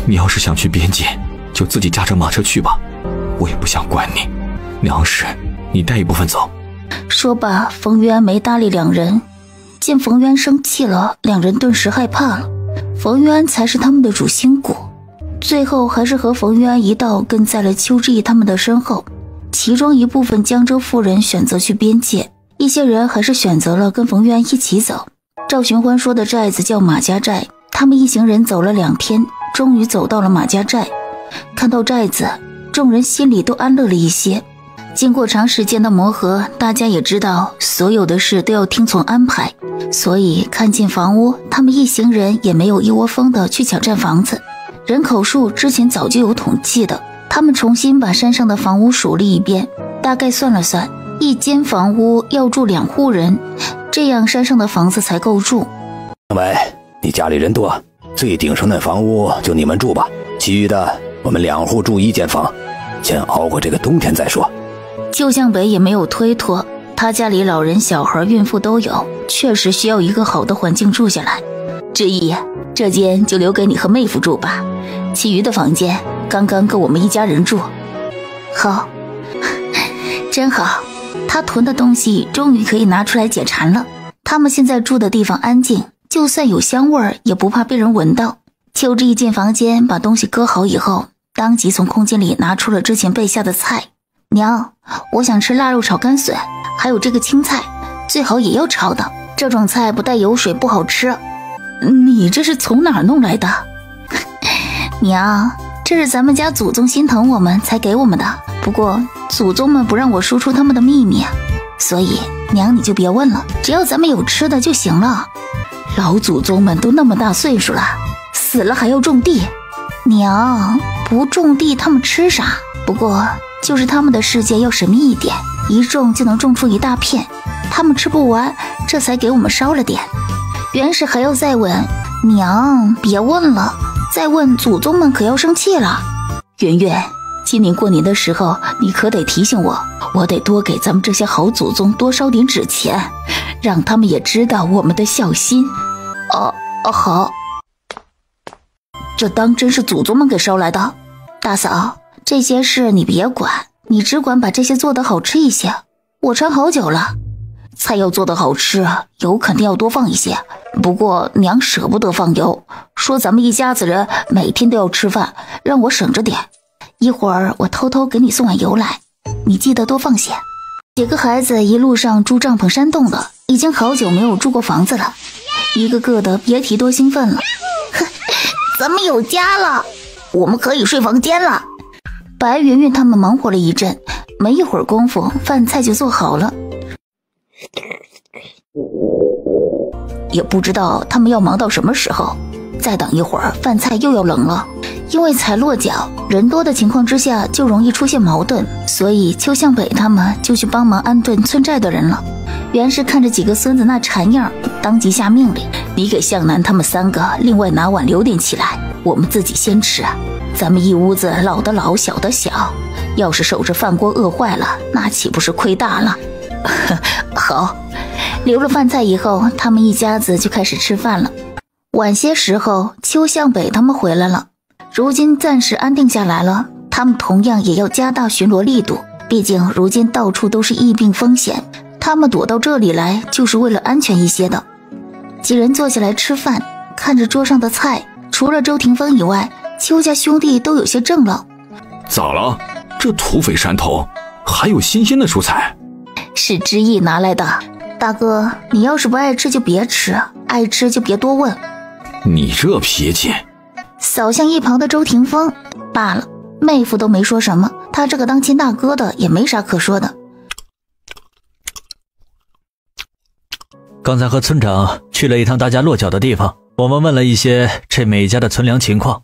你要是想去边界，就自己驾着马车去吧，我也不想管你。粮食你带一部分走。说罢，冯渊没搭理两人。见冯渊生气了，两人顿时害怕了。冯渊才是他们的主心骨，最后还是和冯渊一道跟在了邱志毅他们的身后。其中一部分江州妇人选择去边界，一些人还是选择了跟冯渊一起走。赵寻欢说的寨子叫马家寨，他们一行人走了2天，终于走到了马家寨。看到寨子，众人心里都安乐了一些。经过长时间的磨合，大家也知道所有的事都要听从安排，所以看进房屋，他们一行人也没有一窝蜂的去抢占房子。人口数之前早就有统计的，他们重新把山上的房屋数了一遍，大概算了算，一间房屋要住2户人，这样山上的房子才够住。喂，你家里人多，最顶上那房屋就你们住吧，其余的我们2户住1间房，先熬过这个冬天再说。旧向北也没有推脱，他家里老人小孩孕妇都有，确实需要一个好的环境住下来。志毅，这间就留给你和妹夫住吧，其余的房间刚刚够我们一家人住。好，真好，他囤的东西终于可以拿出来解馋了。他们现在住的地方安静，就算有香味儿也不怕被人闻到。邱志毅进房间把东西搁好以后，当即从空间里拿出了之前备下的菜。娘，我想吃腊肉炒干笋，还有这个青菜，最好也要炒的，这种菜不带油水不好吃。你这是从哪儿弄来的？娘，这是咱们家祖宗心疼我们才给我们的，不过祖宗们不让我说出他们的秘密，所以娘你就别问了，只要咱们有吃的就行了。老祖宗们都那么大岁数了，死了还要种地，娘不种地他们吃啥？不过就是他们的世界要神秘一点，一种就能种出一大片，他们吃不完，这才给我们烧了点。袁氏还要再问，娘别问了，再问祖宗们可要生气了。圆圆，今年过年的时候你可得提醒我，我得多给咱们这些好祖宗多烧点纸钱，让他们也知道我们的孝心。好，这当真是祖宗们给烧来的。大嫂，这些事你别管，你只管把这些做得好吃一些，我馋好久了。菜要做得好吃，油肯定要多放一些，不过娘舍不得放油，说咱们一家子人每天都要吃饭，让我省着点。一会儿我偷偷给你送碗油来，你记得多放些。几个孩子一路上住帐篷山洞的，已经好久没有住过房子了，一个个的别提多兴奋了。咱们有家了，我们可以睡房间了。白云云他们忙活了一阵，没一会儿功夫，饭菜就做好了。也不知道他们要忙到什么时候。再等一会儿，饭菜又要冷了。因为才落脚，人多的情况之下就容易出现矛盾，所以邱向北他们就去帮忙安顿村寨的人了。袁氏看着几个孙子那馋样，当即下命令：你给向南他们3个另外拿碗留点起来，我们自己先吃啊。咱们一屋子老的老，小的小，要是守着饭锅饿坏了，那岂不是亏大了？好，留了饭菜以后，他们一家子就开始吃饭了。晚些时候，邱向北他们回来了，如今暂时安定下来了，他们同样也要加大巡逻力度，毕竟如今到处都是疫病风险，他们躲到这里来就是为了安全一些的。几人坐下来吃饭，看着桌上的菜，除了周廷峰以外，邱家兄弟都有些怔了。咋了？这土匪山头还有新鲜的蔬菜？是知意拿来的。大哥，你要是不爱吃就别吃，爱吃就别多问。你这脾气。扫向一旁的周廷峰，罢了，妹夫都没说什么，他这个当亲大哥的也没啥可说的。刚才和村长去了一趟大家落脚的地方，我们问了一些这每家的存粮情况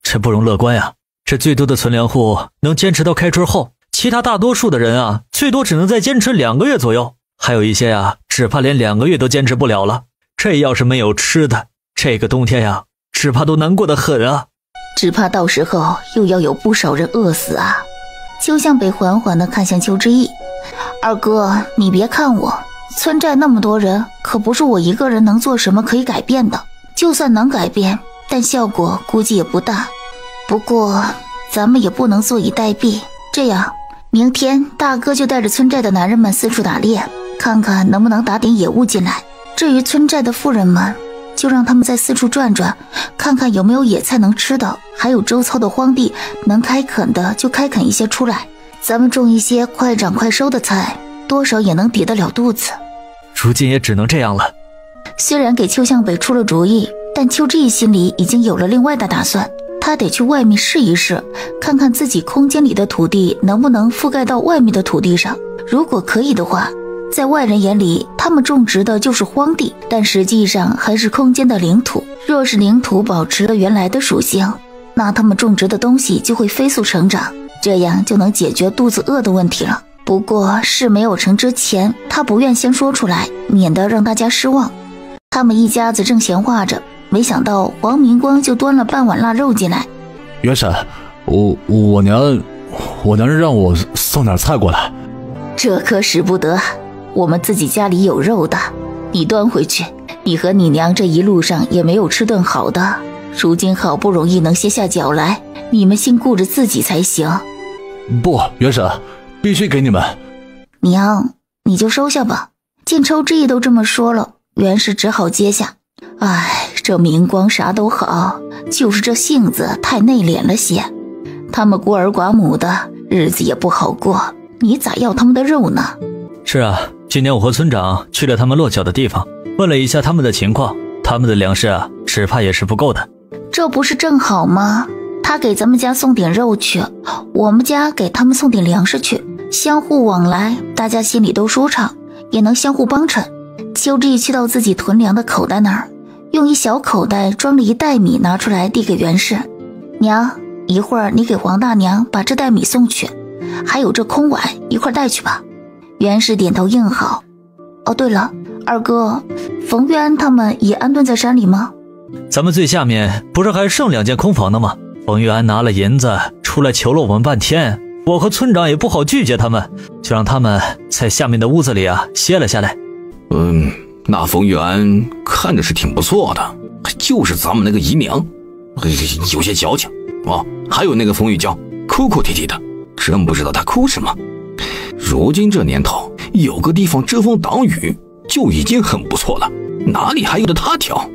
这不容乐观呀。这最多的存粮户能坚持到开春后，其他大多数的人啊，最多只能再坚持2个月左右，还有一些啊，只怕连2个月都坚持不了了。这要是没有吃的，这个冬天呀，只怕都难过得很啊。只怕到时候又要有不少人饿死啊。邱向北缓缓地看向邱之意，二哥，你别看我，村寨那么多人，可不是我一个人能做什么可以改变的，就算能改变，但效果估计也不大。不过咱们也不能坐以待毙，这样明天大哥就带着村寨的男人们四处打猎，看看能不能打点野物进来。至于村寨的妇人们，就让他们再四处转转，看看有没有野菜能吃的，还有周遭的荒地能开垦的就开垦一些出来，咱们种一些快长快收的菜，多少也能抵得了肚子。如今也只能这样了。虽然给邱向北出了主意，但邱之意心里已经有了另外的打算，他得去外面试一试，看看自己空间里的土地能不能覆盖到外面的土地上。如果可以的话，在外人眼里，他们种植的就是荒地，但实际上还是空间的领土。若是领土保持了原来的属性，那他们种植的东西就会飞速成长，这样就能解决肚子饿的问题了。不过事没有成之前，他不愿先说出来，免得让大家失望。他们一家子正闲话着，没想到黄明光就端了半碗腊肉进来。元婶，我娘让我送点菜过来。这可使不得，我们自己家里有肉的，你端回去。你和你娘这一路上也没有吃顿好的，如今好不容易能歇下脚来，你们先顾着自己才行。不，元婶，必须给你们。娘，你就收下吧。见周之意都这么说了，袁氏只好接下。哎，这明光啥都好，就是这性子太内敛了些。他们孤儿寡母的，日子也不好过，你咋要他们的肉呢？是啊，今年我和村长去了他们落脚的地方，问了一下他们的情况，他们的粮食啊，只怕也是不够的。这不是正好吗？他给咱们家送点肉去，我们家给他们送点粮食去，相互往来，大家心里都舒畅，也能相互帮衬。邱志毅去到自己囤粮的口袋那儿，用一小口袋装了1袋米拿出来递给袁氏。娘，一会儿你给黄大娘把这袋米送去，还有这空碗一块带去吧。袁氏点头应好。哦，对了，二哥，冯玉安他们也安顿在山里吗？咱们最下面不是还剩2间空房呢吗？冯玉安拿了银子出来求了我们半天，我和村长也不好拒绝他们，就让他们在下面的屋子里啊歇了下来。那冯玉安看着是挺不错的，就是咱们那个姨娘有些矫情哦。还有那个冯玉娇哭哭啼啼的，真不知道她哭什么。如今这年头，有个地方遮风挡雨就已经很不错了，哪里还有的他挑？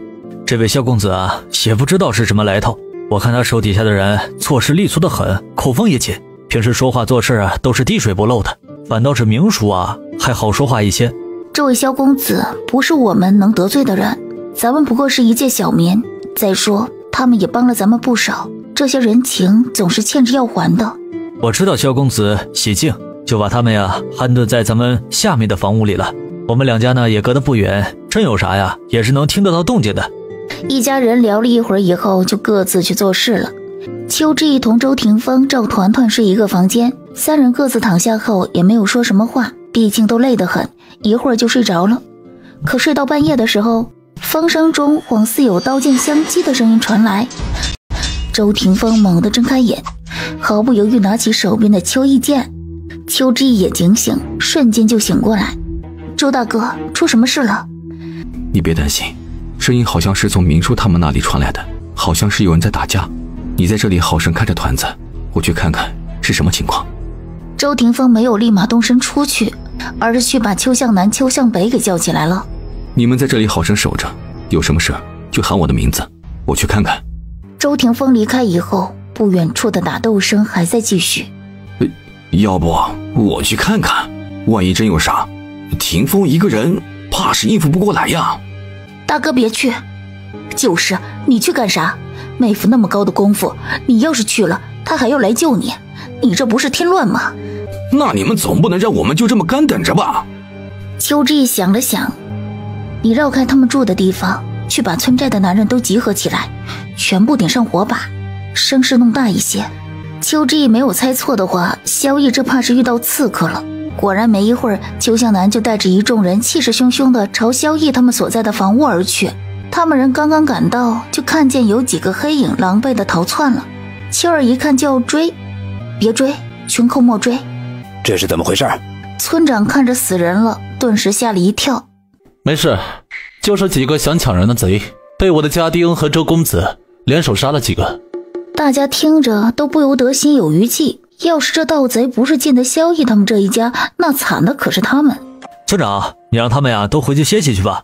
这位萧公子啊，也不知道是什么来头，我看他手底下的人做事利索得很，口风也紧，平时说话做事啊都是滴水不漏的，反倒是明叔啊还好说话一些。这位萧公子不是我们能得罪的人，咱们不过是一介小民，再说他们也帮了咱们不少，这些人情总是欠着要还的。我知道萧公子喜静，就把他们呀安顿在咱们下面的房屋里了。我们2家呢也隔得不远，真有啥呀，也是能听得到动静的。一家人聊了一会儿以后，就各自去做事了。邱志毅同周霆锋、赵团团睡一个房间，三人各自躺下后也没有说什么话，毕竟都累得很，一会儿就睡着了。可睡到半夜的时候，风声中恍似有刀剑相击的声音传来。周霆锋猛地睁开眼，毫不犹豫拿起手边的秋意剑。邱志毅也警醒，瞬间就醒过来。周大哥，出什么事了？你别担心，声音好像是从明叔他们那里传来的，好像是有人在打架。你在这里好生看着团子，我去看看是什么情况。周霆锋没有立马动身出去，而是去把邱向南、邱向北给叫起来了。你们在这里好生守着，有什么事就喊我的名字，我去看看。周霆锋离开以后，不远处的打斗声还在继续。要不我去看看，万一真有啥，霆锋一个人怕是应付不过来呀。大哥别去。就是你去干啥？妹夫那么高的功夫，你要是去了，他还要来救你，你这不是添乱吗？那你们总不能让我们就这么干等着吧？邱志毅想了想，你绕开他们住的地方，去把村寨的男人都集合起来，全部点上火把，声势弄大一些。邱志毅没有猜错的话，萧逸这怕是遇到刺客了。果然没一会儿，邱向南就带着一众人气势汹汹地朝萧逸他们所在的房屋而去。他们人刚刚赶到，就看见有几个黑影狼狈地逃窜了。邱儿一看就要追，别追，群寇莫追。这是怎么回事？村长看着死人了，顿时吓了一跳。没事，就是几个想抢人的贼，被我的家丁和周公子联手杀了几个。大家听着都不由得心有余悸，要是这盗贼不是进的萧逸他们这一家，那惨的可是他们。村长，你让他们呀都回去歇息去吧。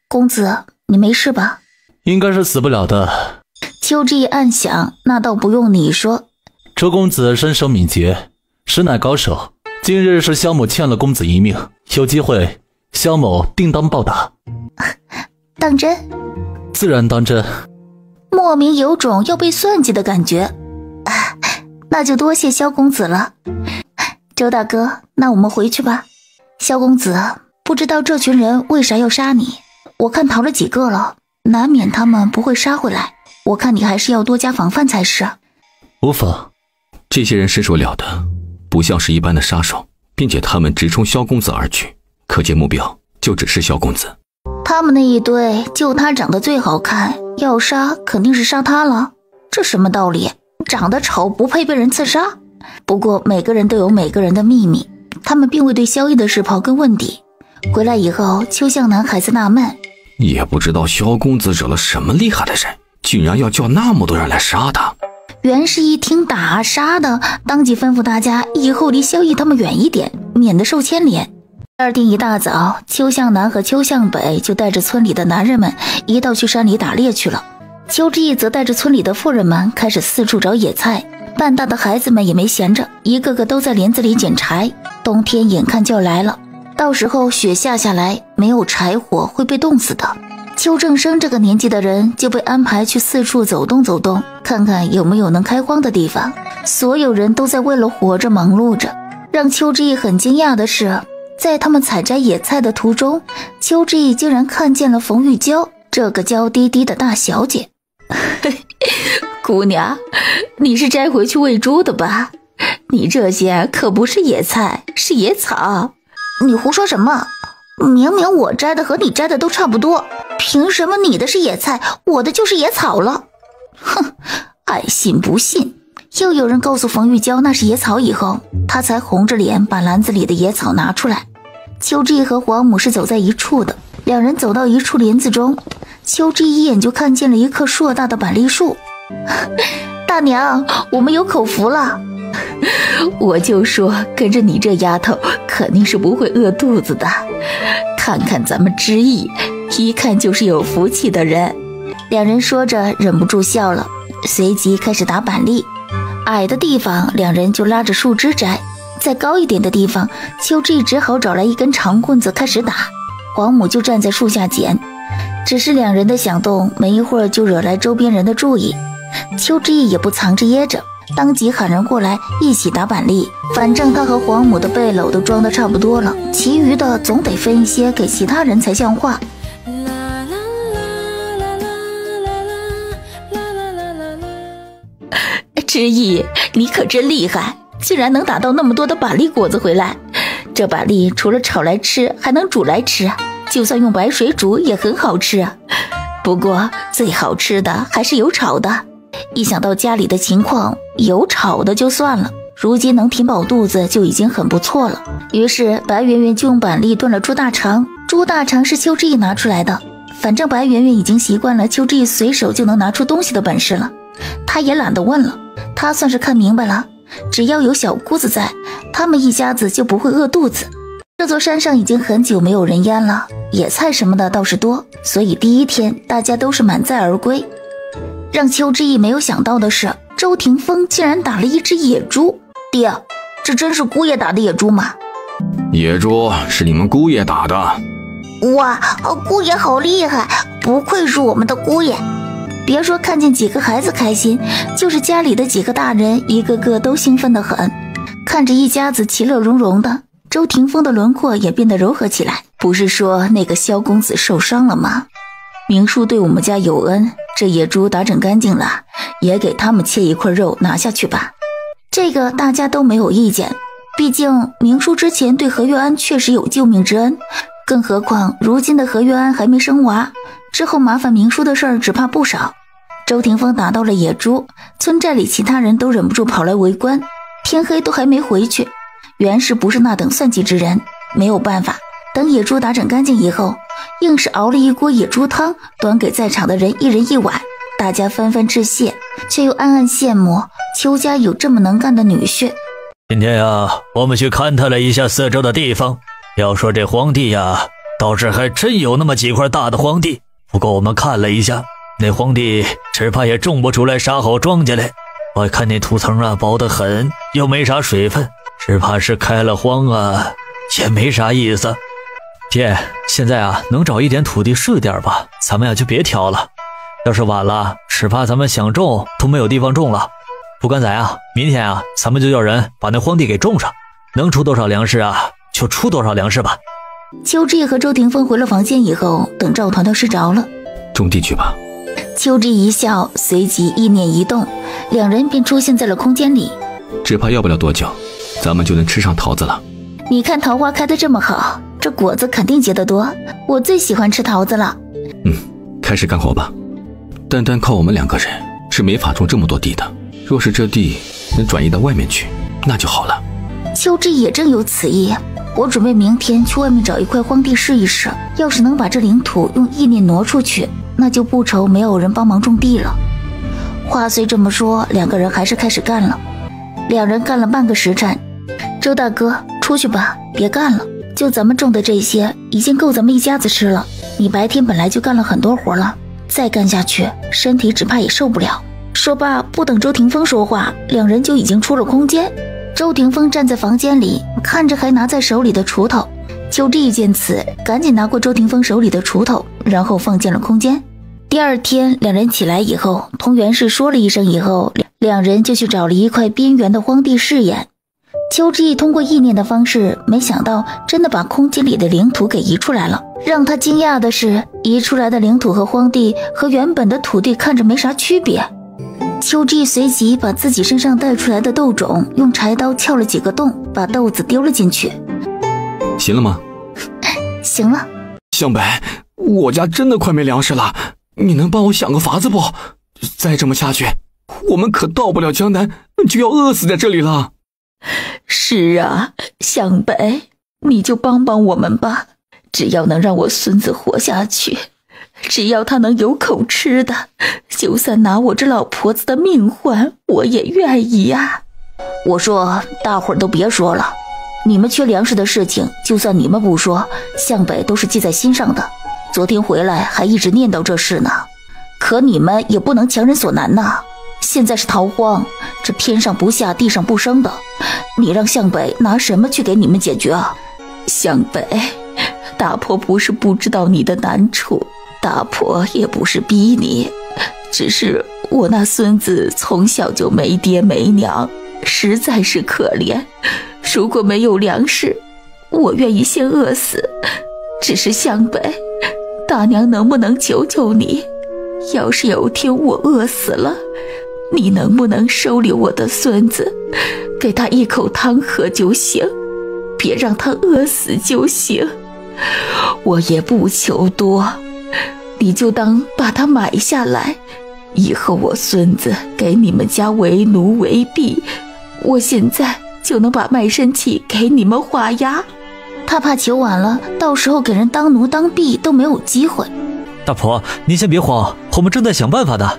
公子，你没事吧？应该是死不了的。邱志毅暗想，那倒不用你说。周公子身手敏捷，实乃高手。今日是萧某欠了公子一命，有机会萧某定当报答。当真？自然当真。莫名有种要被算计的感觉。那就多谢萧公子了。周大哥，那我们回去吧。萧公子，不知道这群人为啥要杀你？我看逃了几个了，难免他们不会杀回来，我看你还是要多加防范才是。无妨。这些人身手了得，不像是一般的杀手，并且他们直冲萧公子而去，可见目标就只是萧公子。他们那一堆就他长得最好看，要杀肯定是杀他了，这什么道理？长得丑不配被人刺杀？不过每个人都有每个人的秘密，他们并未对萧逸的事刨根问底。回来以后，邱向南还在纳闷，也不知道萧公子惹了什么厉害的人，竟然要叫那么多人来杀他。袁氏一听打杀的，当即吩咐大家以后离萧逸他们远一点，免得受牵连。第二天一大早，邱向南和邱向北就带着村里的男人们一道去山里打猎去了。邱志毅则带着村里的妇人们开始四处找野菜，半大的孩子们也没闲着，一个个都在林子里捡柴。冬天眼看就要来了，到时候雪下下来，没有柴火会被冻死的。邱正生这个年纪的人就被安排去四处走动走动，看看有没有能开荒的地方。所有人都在为了活着忙碌着。让邱志毅很惊讶的是，在他们采摘野菜的途中，邱志毅竟然看见了冯玉娇这个娇滴滴的大小姐。姑娘，你是摘回去喂猪的吧？你这些可不是野菜，是野草。你胡说什么？明明我摘的和你摘的都差不多，凭什么你的是野菜，我的就是野草了？哼，爱信不信。又有人告诉冯玉娇那是野草以后，她才红着脸把篮子里的野草拿出来。邱志毅和黄母是走在一处的，两人走到一处林子中，邱志毅一眼就看见了一棵硕大的板栗树。大娘，我们有口福了。我就说跟着你这丫头肯定是不会饿肚子的，看看咱们知意，一看就是有福气的人。两人说着忍不住笑了，随即开始打板栗。矮的地方两人就拉着树枝摘，再高一点的地方，邱志毅只好找来一根长棍子开始打，黄母就站在树下捡。只是两人的响动没一会儿就惹来周边人的注意，邱志毅也不藏着掖着，当即喊人过来一起打板栗。反正他和黄母的背篓都装得差不多了，其余的总得分一些给其他人才像话。知意，你可真厉害，竟然能打到那么多的板栗果子回来。这板栗除了炒来吃，还能煮来吃，就算用白水煮也很好吃啊。不过最好吃的还是有炒的，一想到家里的情况，有炒的就算了，如今能填饱肚子就已经很不错了。于是白圆圆就用板栗炖了猪大肠，猪大肠是邱之意拿出来的，反正白圆圆已经习惯了邱之意随手就能拿出东西的本事了，她也懒得问了。她算是看明白了，只要有小姑子在，他们一家子就不会饿肚子。这座山上已经很久没有人烟了，野菜什么的倒是多，所以第一天大家都是满载而归。让邱之意没有想到的是，周霆锋竟然打了一只野猪。爹，这真是姑爷打的野猪吗？野猪是你们姑爷打的。哇，姑爷好厉害，不愧是我们的姑爷。别说看见几个孩子开心，就是家里的几个大人一个个都兴奋得很。看着一家子其乐融融的，周霆锋的轮廓也变得柔和起来。不是说那个萧公子受伤了吗？明叔对我们家有恩，这野猪打整干净了，也给他们切一块肉拿下去吧。这个大家都没有意见，毕竟明叔之前对何月安确实有救命之恩，更何况如今的何月安还没生娃，之后麻烦明叔的事儿只怕不少。周霆锋打到了野猪，村寨里其他人都忍不住跑来围观，天黑都还没回去。袁氏不是那等算计之人，没有办法，等野猪打整干净以后，硬是熬了一锅野猪汤，端给在场的人一人一碗。大家纷纷致谢，却又暗暗羡慕邱家有这么能干的女婿。今天呀，我们去勘探了一下四周的地方，要说这荒地呀，倒是还真有那么几块大的荒地，不过我们看了一下，那荒地只怕也种不出来啥好庄稼来。我看那土层啊薄得很，又没啥水分，只怕是开了荒啊，也没啥意思。爹，现在啊能找一点土地是点吧，咱们呀就别挑了，要是晚了，只怕咱们想种都没有地方种了。不管咋样，明天啊咱们就叫人把那荒地给种上，能出多少粮食啊就出多少粮食吧。邱志和周霆锋回了房间以后，等赵团团睡着了，种地去吧。邱志一笑，随即意念一动，两人便出现在了空间里。只怕要不了多久，咱们就能吃上桃子了。你看桃花开得这么好，这果子肯定结得多，我最喜欢吃桃子了。开始干活吧。单单靠我们两个人是没法种这么多地的，若是这地能转移到外面去，那就好了。邱志也正有此意，我准备明天去外面找一块荒地试一试，要是能把这领土用意念挪出去，那就不愁没有人帮忙种地了。话虽这么说，两个人还是开始干了。两人干了半个时辰，周大哥，出去吧，别干了，就咱们种的这些已经够咱们一家子吃了。你白天本来就干了很多活了，再干下去身体只怕也受不了。说罢，不等周霆锋说话，两人就已经出了空间。周霆锋站在房间里，看着还拿在手里的锄头。邱志见此，赶紧拿过周霆锋手里的锄头，然后放进了空间。第二天，两人起来以后，同袁氏说了一声以后，两人就去找了一块边缘的荒地试验。邱志通过意念的方式，没想到真的把空间里的领土给移出来了。让他惊讶的是，移出来的领土和荒地和原本的土地看着没啥区别。邱志随即把自己身上带出来的豆种用柴刀撬了几个洞，把豆子丢了进去。行了吗？行了。向北，我家真的快没粮食了，你能帮我想个法子不？再这么下去，我们可到不了江南，就要饿死在这里了。是啊，向北，你就帮帮我们吧，只要能让我孙子活下去，只要他能有口吃的，就算拿我这老婆子的命换，我也愿意啊。我说大伙儿都别说了，你们缺粮食的事情，就算你们不说，向北都是记在心上的。昨天回来还一直念叨这事呢，可你们也不能强人所难呐。现在是逃荒，这天上不下地上不生的，你让向北拿什么去给你们解决啊？向北，大婆不是不知道你的难处，大婆也不是逼你，只是我那孙子从小就没爹没娘，实在是可怜。如果没有粮食，我愿意先饿死。只是湘北，大娘能不能求求你，要是有天我饿死了，你能不能收留我的孙子，给他一口汤喝就行，别让他饿死就行。我也不求多，你就当把他买下来，以后我孙子给你们家为奴为婢，我现在就能把卖身契给你们画押。他怕求晚了，到时候给人当奴当婢都没有机会。大婆，您先别慌，我们正在想办法的。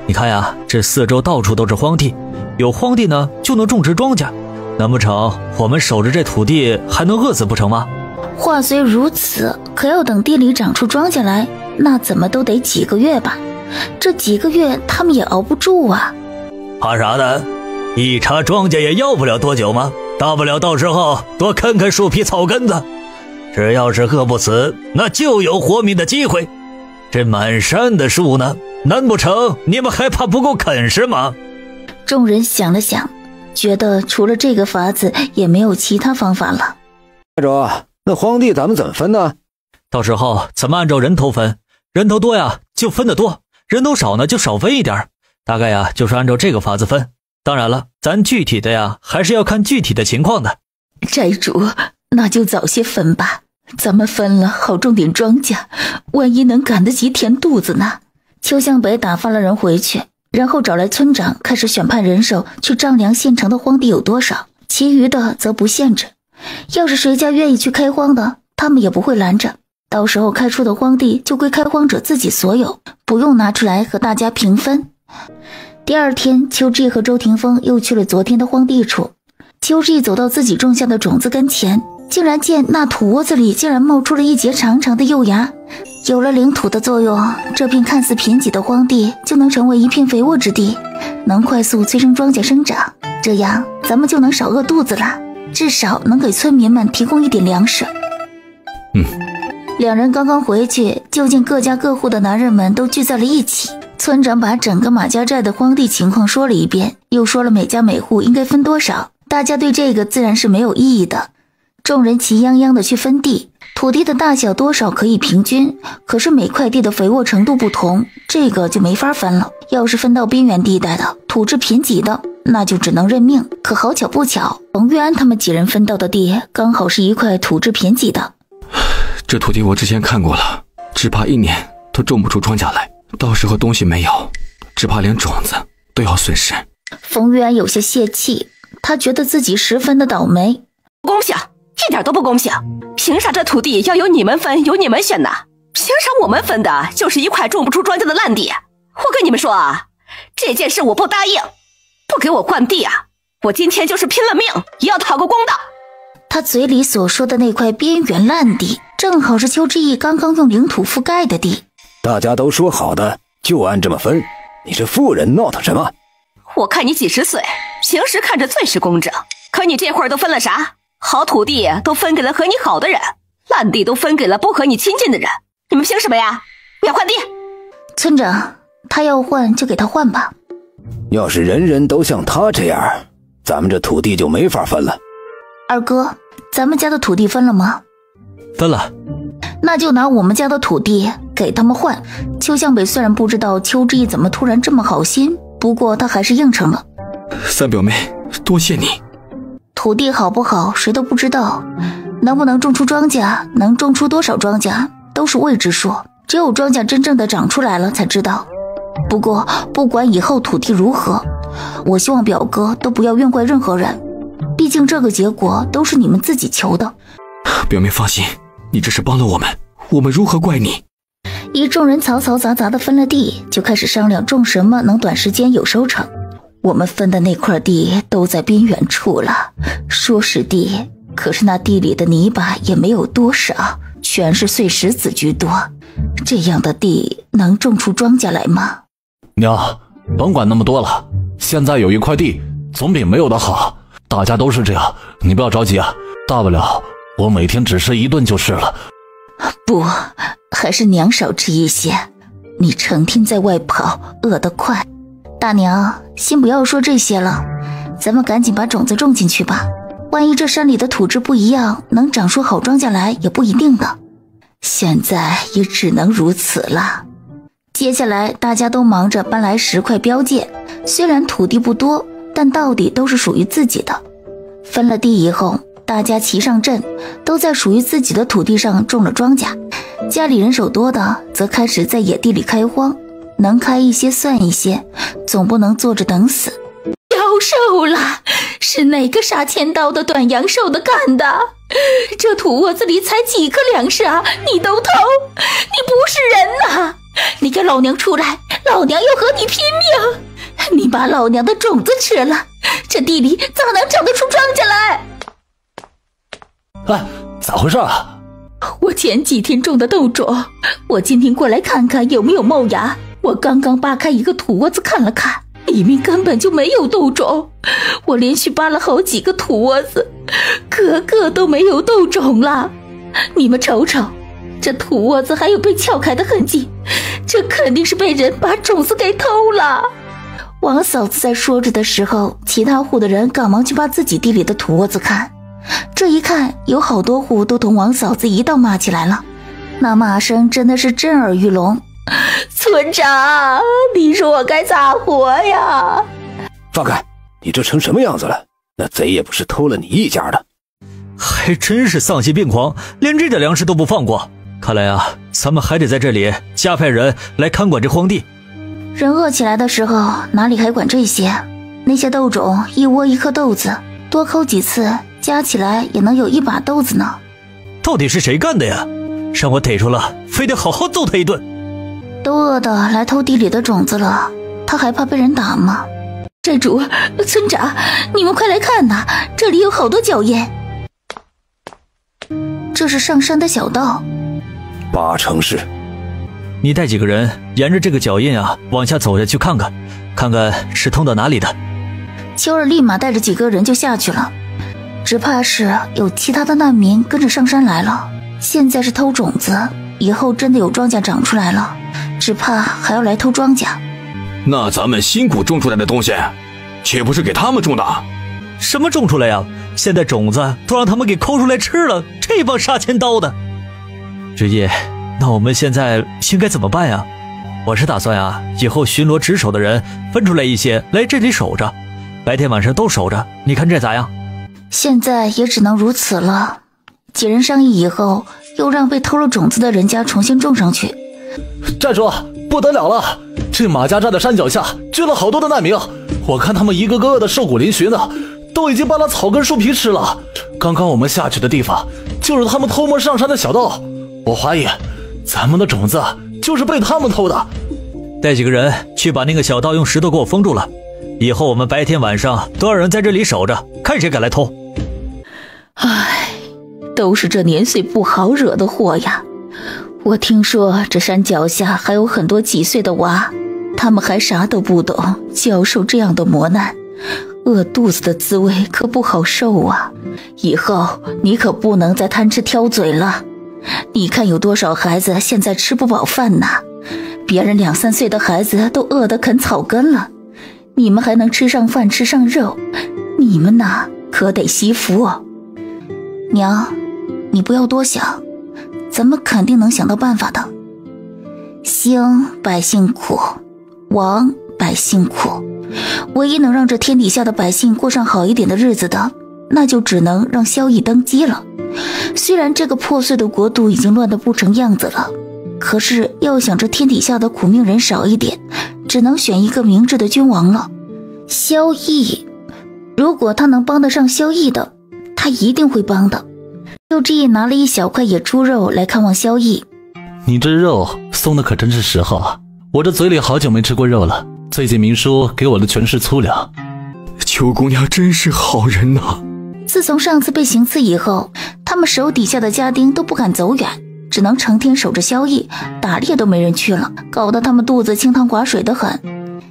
你看呀，这四周到处都是荒地，有荒地呢就能种植庄稼，难不成我们守着这土地还能饿死不成吗？话虽如此，可要等地里长出庄稼来，那怎么都得几个月吧？这几个月他们也熬不住啊。怕啥呢？一茬庄稼也要不了多久吗？大不了到时候多啃啃树皮草根子，只要是饿不死，那就有活命的机会。这满山的树呢，难不成你们还怕不够啃是吗？众人想了想，觉得除了这个法子也没有其他方法了。寨主，那荒地咱们怎么分呢？到时候咱们按照人头分，人头多呀就分得多，人头少呢就少分一点，大概呀就是按照这个法子分。当然了，咱具体的呀还是要看具体的情况的。寨主，那就早些分吧，咱们分了好种点庄稼，万一能赶得及填肚子呢。邱向北打发了人回去，然后找来村长，开始选派人手去丈量县城的荒地有多少，其余的则不限制。要是谁家愿意去开荒的，他们也不会拦着，到时候开出的荒地就归开荒者自己所有，不用拿出来和大家平分。第二天，邱志和周霆锋又去了昨天的荒地处。邱志走到自己种下的种子跟前，竟然见那土窝子里竟然冒出了一节长长的幼芽。有了领土的作用，这片看似贫瘠的荒地就能成为一片肥沃之地，能快速催生庄稼生长，这样咱们就能少饿肚子了，至少能给村民们提供一点粮食。两人刚刚回去，就见各家各户的男人们都聚在了一起。村长把整个马家寨的荒地情况说了一遍，又说了每家每户应该分多少，大家对这个自然是没有异议的。众人齐泱泱的去分地，土地的大小多少可以平均，可是每块地的肥沃程度不同，这个就没法分了。要是分到边缘地带的，土质贫瘠的，那就只能认命。可好巧不巧，冯玉安他们几人分到的地刚好是一块土质贫瘠的。这土地我之前看过了，只怕1年都种不出庄稼来，到时候东西没有，只怕连种子都要损失。冯玉安有些泄气，他觉得自己十分的倒霉。不公平，一点都不公平！凭啥这土地要由你们分，由你们选呢？凭啥我们分的就是一块种不出庄稼的烂地？我跟你们说啊，这件事我不答应，不给我灌地啊，我今天就是拼了命也要讨个公道。他嘴里所说的那块边缘烂地，正好是邱志毅刚刚用领土覆盖的地。大家都说好的，就按这么分，你这妇人闹腾什么？我看你几十岁，平时看着最是公正，可你这会儿都分了啥？好土地都分给了和你好的人，烂地都分给了不和你亲近的人，你们凭什么呀？我要换地！村长，他要换就给他换吧。要是人人都像他这样，咱们这土地就没法分了。二哥，咱们家的土地分了吗？分了。那就拿我们家的土地给他们换。邱向北虽然不知道邱志毅怎么突然这么好心，不过他还是应承了。三表妹，多谢你。土地好不好谁都不知道，能不能种出庄稼，能种出多少庄稼都是未知数，只有庄稼真正的长出来了才知道。不过不管以后土地如何，我希望表哥都不要怨怪任何人，毕竟这个结果都是你们自己求的。表妹放心，你这是帮了我们，我们如何怪你？一众人嘈嘈杂杂的分了地，就开始商量种什么能短时间有收成。我们分的那块地都在边缘处了，说是地，可是那地里的泥巴也没有多少，全是碎石子居多。这样的地能种出庄稼来吗？娘，甭管那么多了，现在有一块地总比没有的好，大家都是这样，你不要着急啊，大不了我每天只吃1顿就是了。不，还是娘少吃一些，你成天在外跑，饿得快。大娘，先不要说这些了，咱们赶紧把种子种进去吧。万一这山里的土质不一样，能长出好庄稼来也不一定的。现在也只能如此了。接下来大家都忙着搬来石块标界，虽然土地不多，但到底都是属于自己的。分了地以后，大家齐上阵，都在属于自己的土地上种了庄稼。家里人手多的则开始在野地里开荒，能开一些算一些，总不能坐着等死。妖兽了，是哪个杀千刀的短阳兽的干的？这土窝子里才几颗粮食啊，你都偷？你不是人呐！你给老娘出来，老娘要和你拼命！你把老娘的种子吃了，这地里咋能长得出庄稼来？哎，咋回事啊？我前几天种的豆种，我今天过来看看有没有冒芽。我刚刚扒开一个土窝子看了看，里面根本就没有豆种。我连续扒了好几个土窝子，个个都没有豆种了。你们瞅瞅，这土窝子还有被撬开的痕迹，这肯定是被人把种子给偷了。王嫂子在说着的时候，其他户的人赶忙去扒自己地里的土窝子看。这一看，有好多户都同王嫂子一道骂起来了，那骂声真的是震耳欲聋。村长，你说我该咋活呀？放开！你这成什么样子了？那贼也不是偷了你一家的。还真是丧心病狂，连这点粮食都不放过。看来啊，咱们还得在这里加派人来看管这荒地。人饿起来的时候，哪里还管这些？那些豆种，一窝一颗豆子，多抠几次，加起来也能有一把豆子呢。到底是谁干的呀？让我逮住了，非得好好揍他一顿。都饿得来偷地里的种子了，他还怕被人打吗？寨主，村长，你们快来看呐，这里有好多脚印。这是上山的小道。八成是。你带几个人沿着这个脚印啊往下走下去看看，看看是通到哪里的。秋儿立马带着几个人就下去了，只怕是有其他的难民跟着上山来了。现在是偷种子，以后真的有庄稼长出来了，只怕还要来偷庄稼。那咱们辛苦种出来的东西，岂不是给他们种的？什么种出来呀？现在种子都让他们给抠出来吃了，这帮杀千刀的。职业，那我们现在应该怎么办呀？我是打算啊，以后巡逻值守的人分出来一些来这里守着，白天晚上都守着，你看这咋样？现在也只能如此了。几人商议以后，又让被偷了种子的人家重新种上去。寨主，不得了了！这马家寨的山脚下聚了好多的难民，我看他们一个个的瘦骨嶙峋的，都已经把那草根树皮吃了。刚刚我们下去的地方，就是他们偷摸上山的小道。我怀疑，咱们的种子就是被他们偷的。带几个人去把那个小道用石头给我封住了，以后我们白天晚上都让人在这里守着，看谁敢来偷。唉，都是这年岁不好惹的祸呀。我听说这山脚下还有很多几岁的娃，他们还啥都不懂，就要受这样的磨难，饿肚子的滋味可不好受啊。以后你可不能再贪吃挑嘴了。你看有多少孩子现在吃不饱饭呢？别人2、3岁的孩子都饿得啃草根了，你们还能吃上饭吃上肉，你们呐可得惜福哦。娘，你不要多想，咱们肯定能想到办法的。兴百姓苦，亡百姓苦，唯一能让这天底下的百姓过上好一点的日子的，那就只能让萧绎登基了。虽然这个破碎的国度已经乱得不成样子了，可是要想这天底下的苦命人少一点，只能选一个明智的君王了。萧绎，如果他能帮得上萧绎的，他一定会帮的。就这拿了一小块野猪肉来看望萧绎。你这肉送的可真是时候啊！我这嘴里好久没吃过肉了，最近明叔给我的全是粗粮。邱姑娘真是好人呐。自从上次被行刺以后，他们手底下的家丁都不敢走远，只能成天守着萧绎，打猎都没人去了，搞得他们肚子清汤寡水的很。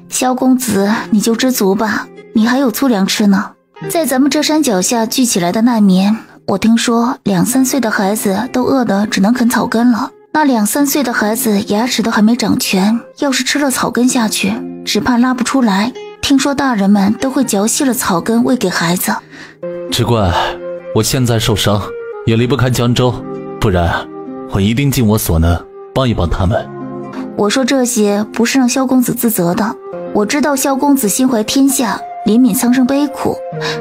萧公子，你就知足吧，你还有粗粮吃呢。在咱们这山脚下聚起来的难民，我听说2、3岁的孩子都饿得只能啃草根了，那2、3岁的孩子牙齿都还没长全，要是吃了草根下去，只怕拉不出来。听说大人们都会嚼细了草根喂给孩子。只怪我现在受伤，也离不开江州，不然我一定尽我所能帮一帮他们。我说这些不是让萧公子自责的，我知道萧公子心怀天下，怜悯苍生悲苦，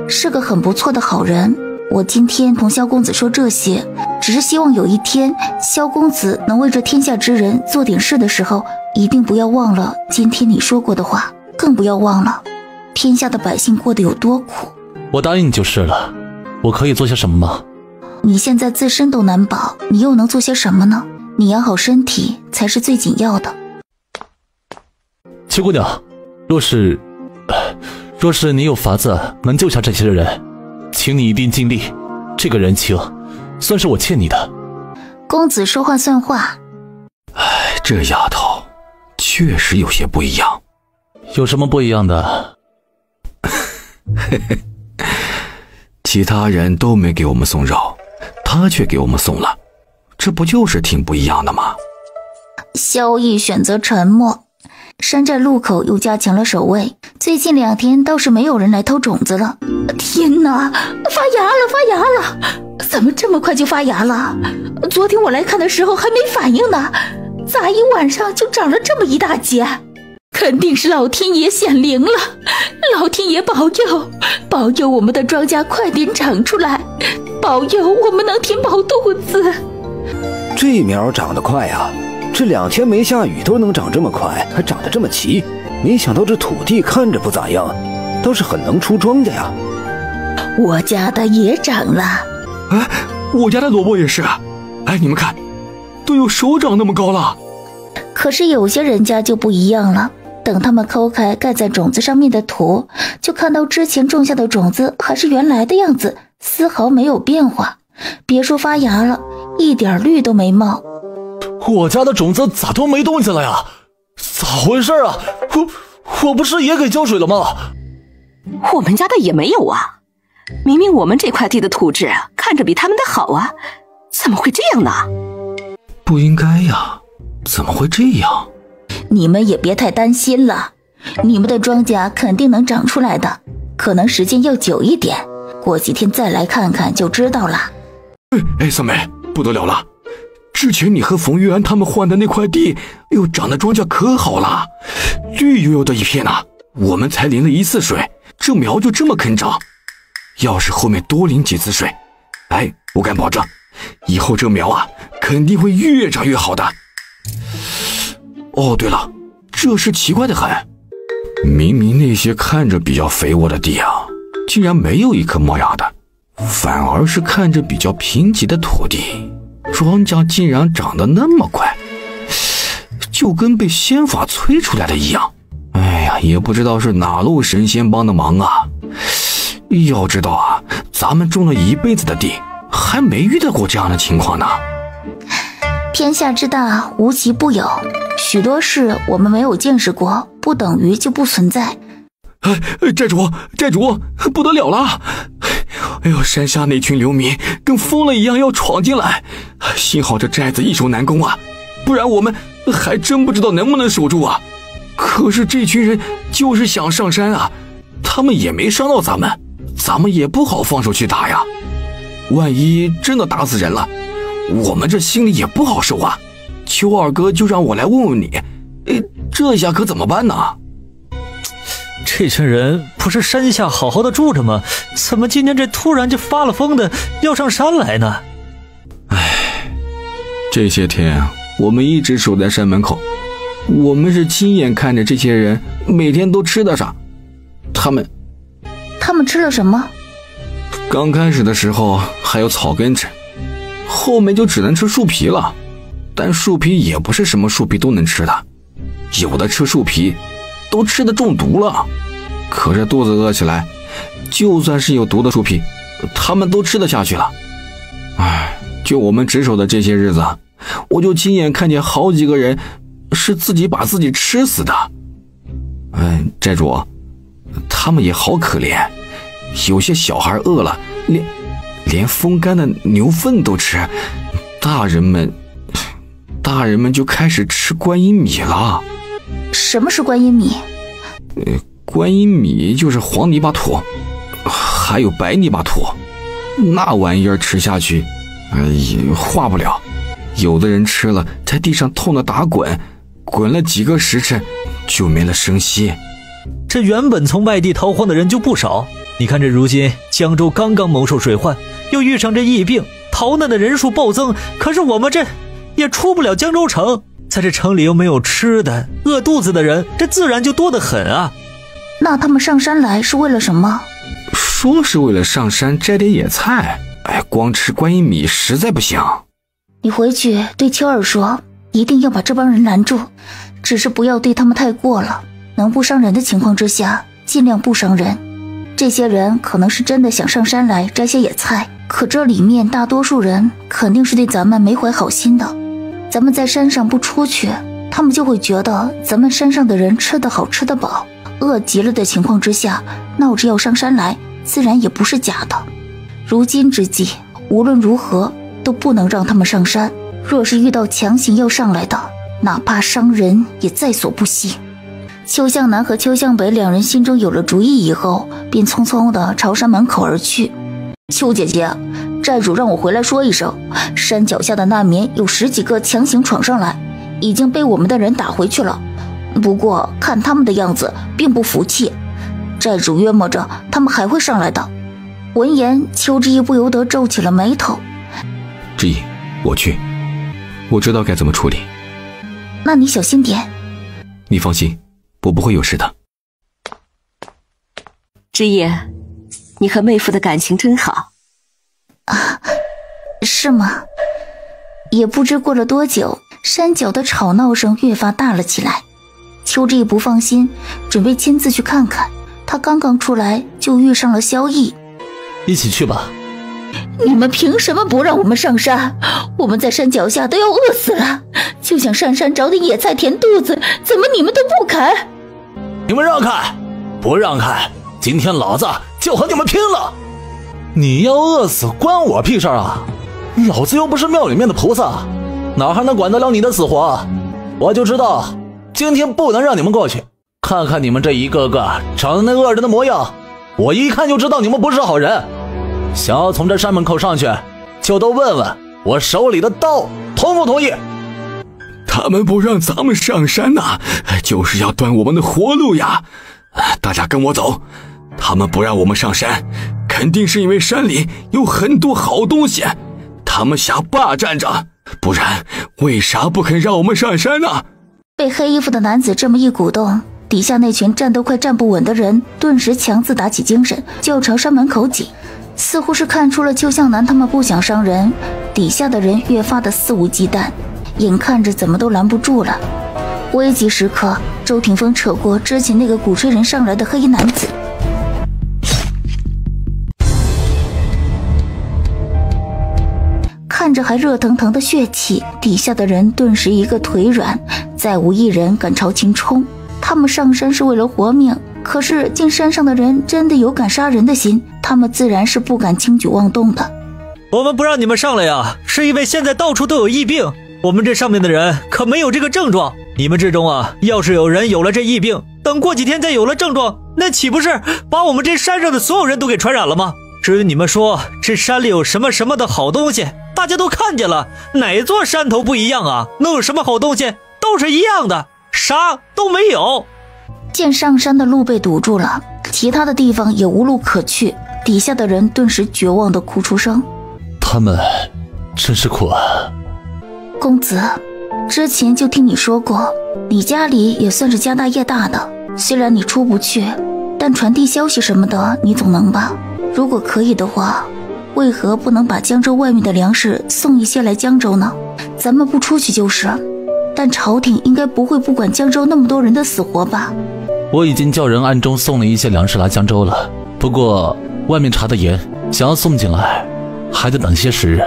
是个很不错的好人。我今天同萧公子说这些，只是希望有一天萧公子能为这天下之人做点事的时候，一定不要忘了今天你说过的话，更不要忘了天下的百姓过得有多苦。我答应你就是了。我可以做些什么吗？你现在自身都难保，你又能做些什么呢？你养好身体才是最紧要的。七姑娘，若是你有法子能救下这些人，请你一定尽力，这个人情算是我欠你的。公子说话算话。这丫头确实有些不一样。有什么不一样的？其他人都没给我们送肉，他却给我们送了，这不就是挺不一样的吗？萧毅选择沉默。山寨路口又加强了守卫，最近2天倒是没有人来偷种子了。天哪，发芽了！怎么这么快就发芽了？昨天我来看的时候还没反应呢，咋一晚上就长了这么一大截？肯定是老天爷显灵了，老天爷保佑我们的庄稼快点长出来，保佑我们能填饱肚子。这苗长得快啊，这2天没下雨都能长这么快，还长得这么齐。没想到这土地看着不咋样，倒是很能出庄稼呀。我家的也长了。我家的萝卜也是。你们看，都有手掌那么高了。可是有些人家就不一样了，等他们抠开盖在种子上面的土，就看到之前种下的种子还是原来的样子，丝毫没有变化。别说发芽了，一点绿都没冒。我家的种子咋都没动静了呀？咋回事啊？我不是也给浇水了吗？我们家的也没有啊，明明我们这块地的土质看着比他们的好啊，怎么会这样呢？不应该呀，怎么会这样？你们也别太担心了，你们的庄稼肯定能长出来的，可能时间要久一点，过几天再来看看就知道了。三妹，不得了了，之前你和冯玉安他们换的那块地又长的庄稼可好了，绿油油的一片啊，我们才淋了1次水，这苗就这么肯长。要是后面多淋几次水，我敢保证以后这苗啊肯定会越长越好的。对了，这事奇怪的很，明明那些看着比较肥沃的地啊，竟然没有一棵冒芽的，反而是看着比较贫瘠的土地，庄稼竟然长得那么快，就跟被仙法催出来的一样。也不知道是哪路神仙帮的忙啊。要知道啊，咱们种了一辈子的地，还没遇到过这样的情况呢。天下之大，无奇不有，许多事我们没有见识过，不等于就不存在。寨主，不得了了！山下那群流民跟疯了一样要闯进来，幸好这寨子易守难攻啊，不然我们还真不知道能不能守住啊。可是这群人就是想上山啊，他们也没伤到咱们也不好放手去打呀。万一真的打死人了，我们这心里也不好受啊。邱二哥就让我来问问你，这下可怎么办呢？这群人不是山下好好的住着吗？怎么今天这突然就发了疯的要上山来呢？这些天我们一直守在山门口，我们是亲眼看着这些人每天都吃的啥。他们吃了什么？刚开始的时候还有草根吃，后面就只能吃树皮了。但树皮也不是什么树皮都能吃的，有的吃树皮都吃的中毒了。可是肚子饿起来，就算是有毒的树皮，他们都吃得下去了。就我们值守的这些日子，我就亲眼看见好几个人是自己把自己吃死的。寨主，他们也好可怜，有些小孩饿了连风干的牛粪都吃，大人们大人们就开始吃观音米了。什么是观音米？观音米就是黄泥巴土，还有白泥巴土，那玩意儿吃下去，化不了。有的人吃了，在地上痛得打滚，滚了几个时辰，就没了声息。这原本从外地逃荒的人就不少，你看这如今江州刚刚蒙受水患，又遇上这疫病，逃难的人数暴增，可是我们这也出不了江州城，在这城里又没有吃的，饿肚子的人这自然就多得很啊。那他们上山来是为了什么？说是为了上山摘点野菜，光吃观音米实在不行。你回去对秋儿说，一定要把这帮人拦住，只是不要对他们太过了，能不伤人的情况之下尽量不伤人。这些人可能是真的想上山来摘些野菜，可这里面大多数人肯定是对咱们没怀好心的。咱们在山上不出去，他们就会觉得咱们山上的人吃得好吃得饱，饿极了的情况之下闹着要上山来，自然也不是假的。如今之计，无论如何都不能让他们上山，若是遇到强行要上来的，哪怕伤人也在所不惜。邱向南和邱向北两人心中有了主意以后，便匆匆地朝山门口而去。邱姐姐，寨主让我回来说一声，山脚下的难民有10几个强行闯上来，已经被我们的人打回去了。不过看他们的样子并不服气，寨主约摸着他们还会上来的。闻言，邱之意不由得皱起了眉头。之意，我去，我知道该怎么处理。那你小心点。你放心，我不会有事的。之意，你和妹夫的感情真好。啊，是吗？也不知过了多久，山脚的吵闹声越发大了起来。邱之意不放心，准备亲自去看看。他刚刚出来就遇上了萧逸。一起去吧。你们凭什么不让我们上山？我们在山脚下都要饿死了，就想上山找点野菜填肚子，怎么你们都不肯？你们让开！不让开，今天老子就和你们拼了！你要饿死关我屁事啊！老子又不是庙里面的菩萨，哪还能管得了你的死活？我就知道今天不能让你们过去，看看你们这一个个长得那恶人的模样，我一看就知道你们不是好人。想要从这山门口上去，就都问问我手里的刀同不同意。他们不让咱们上山呐，就是要断我们的活路呀！大家跟我走，他们不让我们上山，肯定是因为山里有很多好东西，他们想霸占着，不然为啥不肯让我们上山呢？被黑衣服的男子这么一鼓动，底下那群站都快站不稳的人顿时强自打起精神，就要朝山门口挤。似乎是看出了邱向南他们不想伤人，底下的人越发的肆无忌惮，眼看着怎么都拦不住了。危急时刻，周霆锋扯过之前那个鼓吹人上来的黑衣男子，看着还热腾腾的血气，底下的人顿时一个腿软，再无一人敢朝前冲。他们上山是为了活命，可是见山上的人真的有敢杀人的心，他们自然是不敢轻举妄动的。我们不让你们上来呀，是因为现在到处都有疫病，我们这上面的人可没有这个症状。你们之中啊，要是有人有了这疫病，等过几天再有了症状，那岂不是把我们这山上的所有人都给传染了吗？至于你们说这山里有什么什么的好东西，大家都看见了，哪座山头不一样啊？能有什么好东西？都是一样的，啥都没有。见上山的路被堵住了，其他的地方也无路可去，底下的人顿时绝望地哭出声。他们真是苦啊。公子，之前就听你说过，你家里也算是家大业大的，虽然你出不去，但传递消息什么的你总能吧？如果可以的话，为何不能把江州外面的粮食送一些来江州呢？咱们不出去就是，但朝廷应该不会不管江州那么多人的死活吧？我已经叫人暗中送了一些粮食来江州了，不过外面查得严，想要送进来还得等些时日。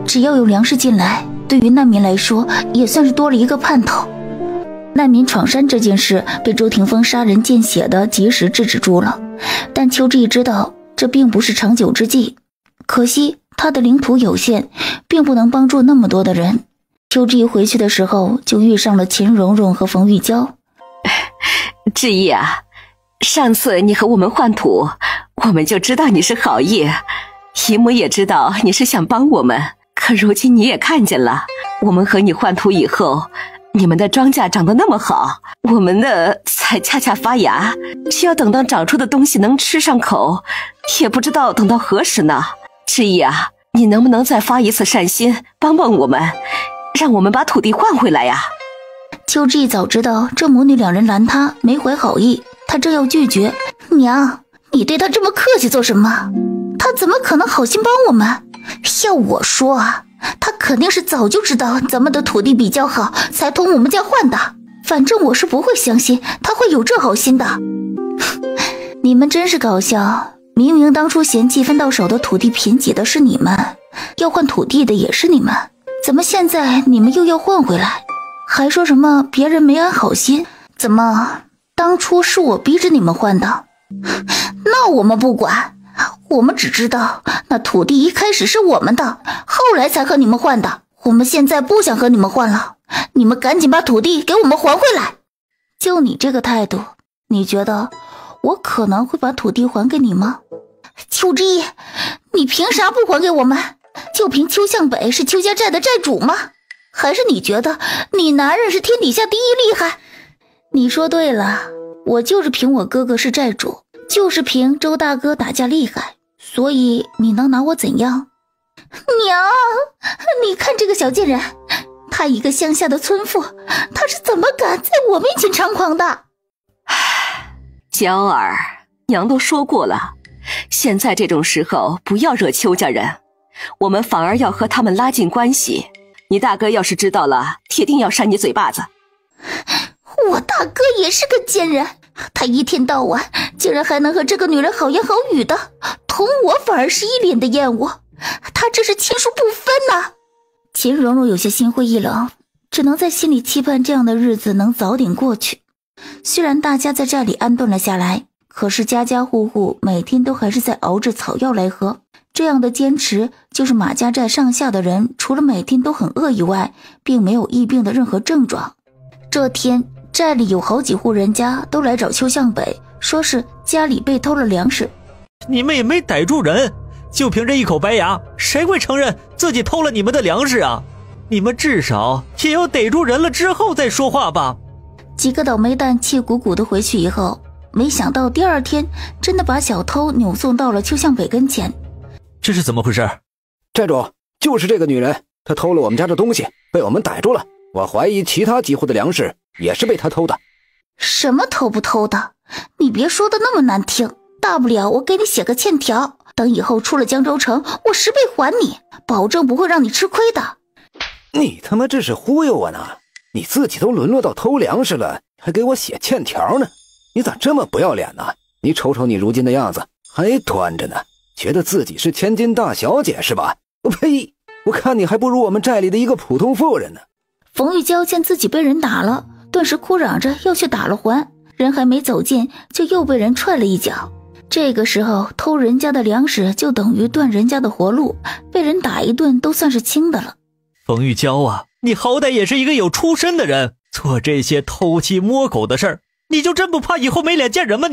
只要有粮食进来，对于难民来说也算是多了一个盼头。难民闯山这件事被周霆锋杀人见血的及时制止住了，但邱志毅知道这并不是长久之计，可惜他的领土有限，并不能帮助那么多的人。秋之意回去的时候就遇上了秦蓉蓉和冯玉娇。之意啊，上次你和我们换土，我们就知道你是好意，姨母也知道你是想帮我们，可如今你也看见了，我们和你换土以后，你们的庄稼长得那么好，我们的才恰恰发芽，只要等到长出的东西能吃上口，也不知道等到何时呢。之意啊，你能不能再发一次善心，帮帮我们，让我们把土地换回来呀？秋之意早知道这母女两人拦他没怀好意，他正要拒绝，娘，你对他这么客气做什么？他怎么可能好心帮我们？要我说啊，他肯定是早就知道咱们的土地比较好，才同我们家换的。反正我是不会相信他会有这好心的。你们真是搞笑，明明当初嫌弃分到手的土地贫瘠的是你们，要换土地的也是你们，怎么现在你们又要换回来？还说什么别人没安好心？怎么当初是我逼着你们换的？那我们不管，我们只知道那土地一开始是我们的，后来才和你们换的。我们现在不想和你们换了，你们赶紧把土地给我们还回来。就你这个态度，你觉得我可能会把土地还给你吗？秋之意，你凭啥不还给我们？就凭邱向北是邱家寨的寨主吗？还是你觉得你男人是天底下第一厉害？你说对了，我就是凭我哥哥是寨主，就是凭周大哥打架厉害，所以你能拿我怎样？娘，你看这个小贱人，她一个乡下的村妇，她是怎么敢在我面前猖狂的？娇儿，娘都说过了，现在这种时候不要惹邱家人，我们反而要和他们拉近关系。你大哥要是知道了，铁定要扇你嘴巴子。我大哥也是个贱人，他一天到晚竟然还能和这个女人好言好语的，同我反而是一脸的厌恶，他这是亲疏不分呐。秦蓉蓉有些心灰意冷，只能在心里期盼这样的日子能早点过去。虽然大家在这里安顿了下来，可是家家户户每天都还是在熬着草药来喝，这样的坚持就是马家寨上下的人除了每天都很饿以外，并没有疫病的任何症状。这天寨里有好几户人家都来找邱向北，说是家里被偷了粮食。你们也没逮住人，就凭这一口白牙，谁会承认自己偷了你们的粮食啊？你们至少也要逮住人了之后再说话吧。几个倒霉蛋气鼓鼓的回去以后，没想到第二天真的把小偷扭送到了邱向北跟前。这是怎么回事？寨主，就是这个女人，她偷了我们家的东西，被我们逮住了。我怀疑其他几户的粮食也是被她偷的。什么偷不偷的？你别说的那么难听，大不了我给你写个欠条，等以后出了江州城，我10倍还你，保证不会让你吃亏的。你他妈这是忽悠我呢？你自己都沦落到偷粮食了，还给我写欠条呢？你咋这么不要脸呢？你瞅瞅你如今的样子，还端着呢，觉得自己是千金大小姐是吧？我呸！我看你还不如我们寨里的一个普通妇人呢。冯玉娇见自己被人打了，顿时哭嚷着要去打了还，人还没走近，就又被人踹了一脚。这个时候偷人家的粮食就等于断人家的活路，被人打一顿都算是轻的了。冯玉娇啊，你好歹也是一个有出身的人，做这些偷鸡摸狗的事儿，你就真不怕以后没脸见人吗？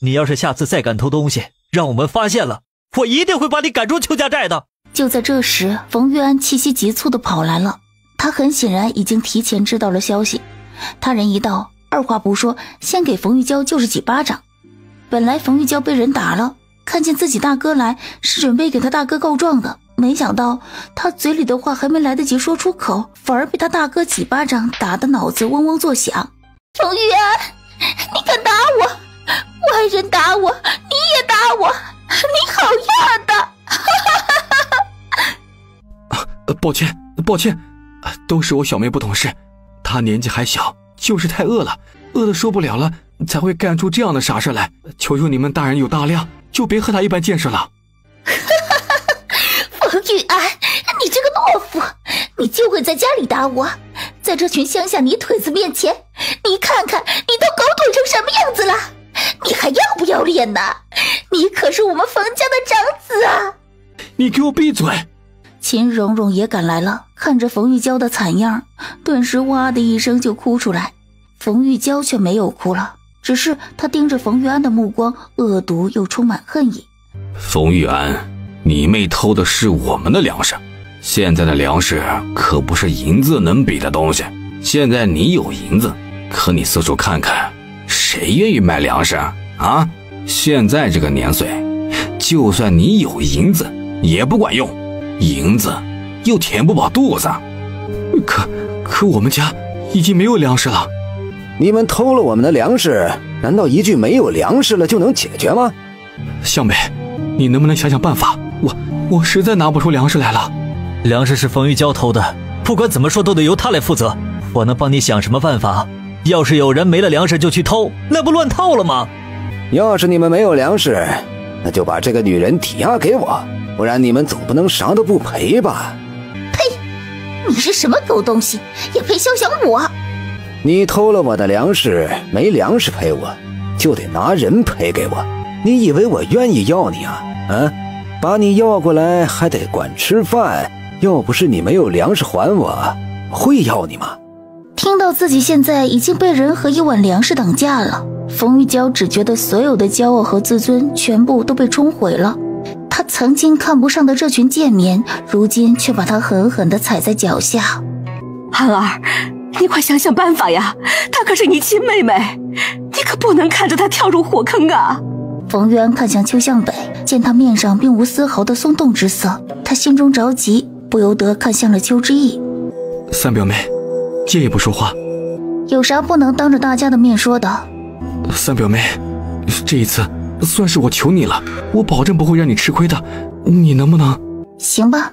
你要是下次再敢偷东西，让我们发现了，我一定会把你赶出邱家寨的。就在这时，冯玉安气息急促地跑来了，他很显然已经提前知道了消息。他人一到，二话不说，先给冯玉娇就是几巴掌。本来冯玉娇被人打了，看见自己大哥来，是准备给他大哥告状的，没想到他嘴里的话还没来得及说出口，反而被他大哥几巴掌打得脑子嗡嗡作响。冯玉安，你敢打我？外人打我，你也打我，你好样的！抱歉，都是我小妹不懂事，她年纪还小，就是太饿了，饿得受不了了，才会干出这样的傻事来。求求你们大人有大量，就别和她一般见识了。冯玉安，你这个懦夫，你就会在家里打我，在这群乡下泥腿子面前，你看看你都狗腿成什么样子了，你还要不要脸呢？你可是我们冯家的长子啊！你给我闭嘴！秦蓉蓉也赶来了，看着冯玉娇的惨样，顿时哇的一声就哭出来。冯玉娇却没有哭了，只是她盯着冯玉安的目光恶毒又充满恨意。冯玉安，你妹偷的是我们的粮食，现在的粮食可不是银子能比的东西。现在你有银子，可你四处看看，谁愿意卖粮食啊？现在这个年岁，就算你有银子也不管用，银子又填不饱肚子。可我们家已经没有粮食了。你们偷了我们的粮食，难道一句没有粮食了就能解决吗？向北，你能不能想想办法？我实在拿不出粮食来了。粮食是冯玉娇偷的，不管怎么说都得由她来负责。我能帮你想什么办法？要是有人没了粮食就去偷，那不乱套了吗？要是你们没有粮食，那就把这个女人抵押给我，不然你们总不能啥都不赔吧？呸！你是什么狗东西，也配肖想我？你偷了我的粮食，没粮食赔我，就得拿人赔给我。你以为我愿意要你啊？把你要过来还得管吃饭，要不是你没有粮食还我，会要你吗？听到自己现在已经被人和一碗粮食等价了，冯玉娇只觉得所有的骄傲和自尊全部都被冲毁了。她曾经看不上的这群贱民，如今却把她狠狠地踩在脚下。安儿，你快想想办法呀！她可是你亲妹妹，你可不能看着她跳入火坑啊！冯渊看向邱向北，见他面上并无丝毫的松动之色，他心中着急，不由得看向了邱之意。三表妹，借也不说话。有啥不能当着大家的面说的？三表妹，这一次算是我求你了，我保证不会让你吃亏的，你能不能？行吧，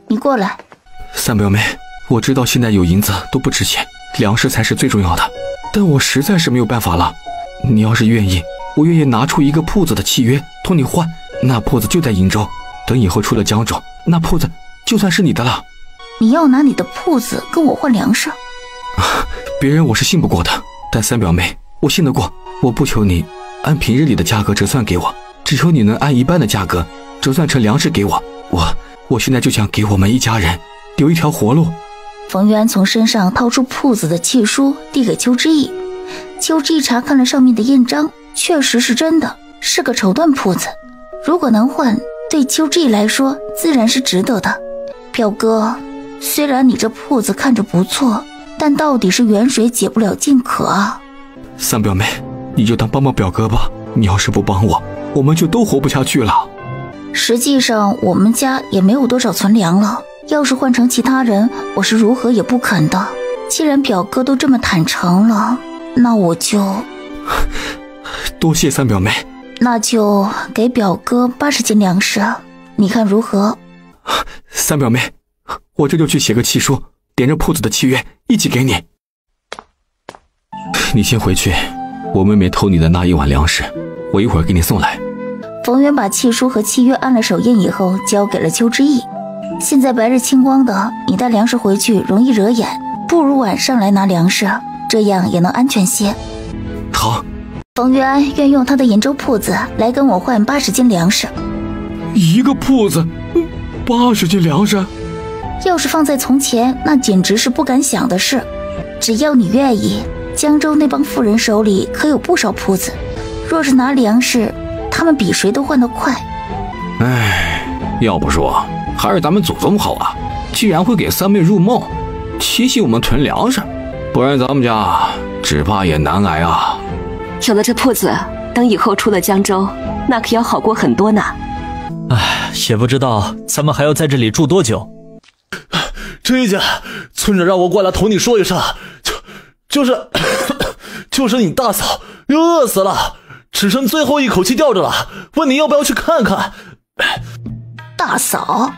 你过来。三表妹，我知道现在有银子都不值钱，粮食才是最重要的，但我实在是没有办法了。你要是愿意，我愿意拿出一个铺子的契约托你换，那铺子就在鄞州，等以后出了江州，那铺子就算是你的了。你要拿你的铺子跟我换粮食？别人我是信不过的，但三表妹我信得过。我不求你按平日里的价格折算给我，只求你能按一半的价格折算成粮食给我。我现在就想给我们一家人留一条活路。冯渊从身上掏出铺子的契书递给邱之意，邱之意查看了上面的印章，确实是真的，是个绸缎铺子。如果能换，对邱之意来说自然是值得的。表哥，虽然你这铺子看着不错，但到底是远水解不了近渴啊。三表妹，你就当帮帮表哥吧，你要是不帮我，我们就都活不下去了。实际上我们家也没有多少存粮了，要是换成其他人，我是如何也不肯的。既然表哥都这么坦诚了，那我就多谢三表妹。那就给表哥80斤粮食，你看如何？三表妹，我这就去写个契书，连着铺子的契约一起给你。你先回去，我妹妹偷你的那一碗粮食，我一会儿给你送来。冯渊把契书和契约按了手印以后，交给了邱之意。现在白日清光的，你带粮食回去容易惹眼，不如晚上来拿粮食，这样也能安全些。好。冯渊愿用他的鄞州铺子来跟我换80斤粮食。一个铺子80斤粮食？要是放在从前，那简直是不敢想的事。只要你愿意，江州那帮富人手里可有不少铺子，若是拿粮食，他们比谁都换得快。要不说还是咱们祖宗好啊，既然会给三妹入梦，提醒我们囤粮食，不然咱们家只怕也难挨啊。有了这铺子，等以后出了江州，那可要好过很多呢。也不知道咱们还要在这里住多久。这一家村长让我过来同你说一声，就是你大嫂又饿死了，只剩最后一口气吊着了，问你要不要去看看。大嫂，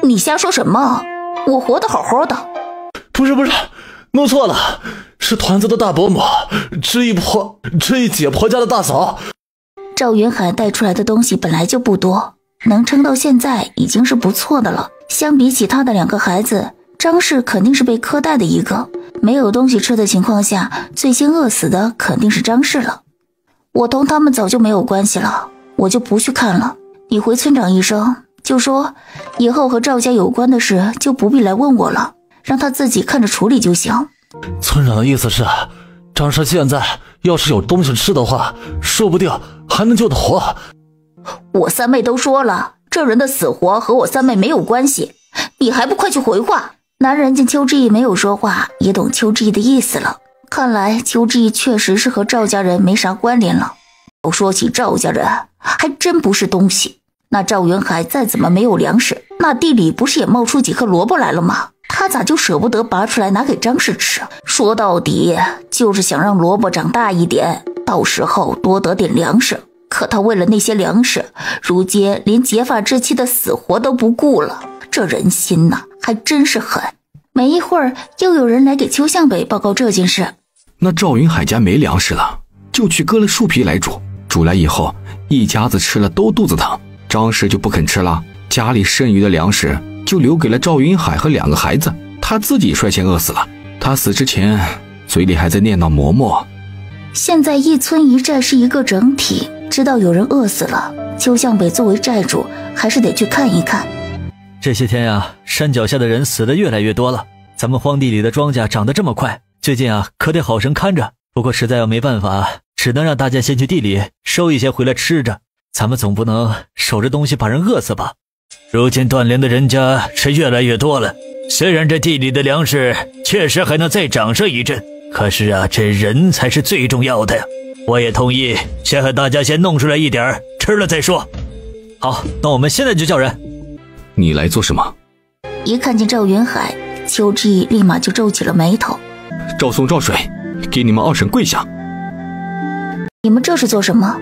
你瞎说什么？我活得好好的。不是，弄错了，是团子的大伯母，知意姐婆家的大嫂。赵云海带出来的东西本来就不多，能撑到现在已经是不错的了。相比起他的2个孩子，张氏肯定是被苛待的一个，没有东西吃的情况下，最先饿死的肯定是张氏了。我同他们早就没有关系了，我就不去看了。你回村长一声，就说以后和赵家有关的事就不必来问我了。让他自己看着处理就行。村长的意思是，张氏现在要是有东西吃的话，说不定还能救得活。我三妹都说了，这人的死活和我三妹没有关系，你还不快去回话？男人见邱之义没有说话，也懂邱之义的意思了。看来邱之义确实是和赵家人没啥关联了。说起赵家人，还真不是东西。那赵云海再怎么没有粮食，那地里不是也冒出几颗萝卜来了吗？他咋就舍不得拔出来拿给张氏吃？说到底就是想让萝卜长大一点，到时候多得点粮食。可他为了那些粮食，如今连结发之妻的死活都不顾了。这人心呐，还真是狠。没一会儿，又有人来给邱向北报告这件事。那赵云海家没粮食了，就去割了树皮来煮。煮来以后，一家子吃了都肚子疼。张氏就不肯吃了，家里剩余的粮食就留给了赵云海和2个孩子，他自己率先饿死了。他死之前嘴里还在念叨嬷嬷。现在一村一寨是一个整体，知道有人饿死了，邱向北作为寨主还是得去看一看。这些天啊，山脚下的人死的越来越多了，咱们荒地里的庄稼长得这么快，最近啊可得好生看着。不过实在要没办法，只能让大家先去地里收一些回来吃着，咱们总不能守着东西把人饿死吧。如今断粮的人家是越来越多了，虽然这地里的粮食确实还能再长上一阵，可是啊，这人才是最重要的呀。我也同意，先和大家先弄出来一点，吃了再说。好，那我们现在就叫人。你来做什么？一看见赵云海，邱之义立马就皱起了眉头。赵松赵水，给你们2婶跪下。你们这是做什么？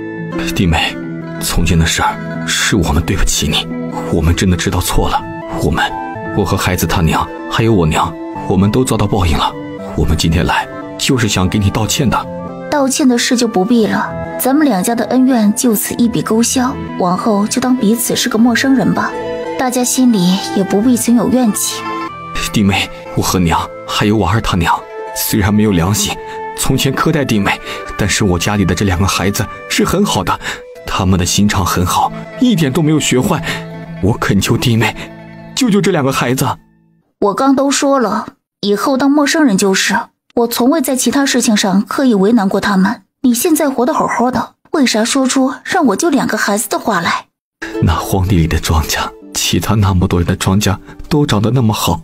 弟妹，从前的事儿是我们对不起你，我们真的知道错了。我和孩子他娘还有我娘，我们都遭到报应了。我们今天来就是想给你道歉的。道歉的事就不必了，咱们2家的恩怨就此一笔勾销，往后就当彼此是个陌生人吧，大家心里也不必存有怨气。弟妹，我和娘还有我二他娘虽然没有良心，从前苛待弟妹，但是我家里的这2个孩子是很好的，他们的心肠很好，一点都没有学坏。我恳求弟妹救救这2个孩子。我刚都说了，以后当陌生人就是。我从未在其他事情上刻意为难过他们，你现在活得好好的，为啥说出让我救2个孩子的话来？那荒地里的庄稼，其他那么多人的庄稼都长得那么好，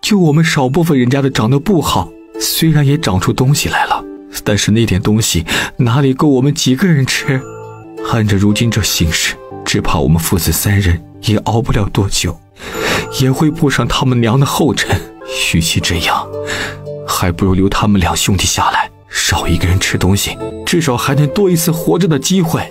就我们少部分人家的长得不好，虽然也长出东西来了，但是那点东西哪里够我们几个人吃？按着如今这形势，只怕我们父子3人也熬不了多久，也会步上他们娘的后尘。与其这样，还不如留他们2兄弟下来，少一个人吃东西，至少还能多一次活着的机会。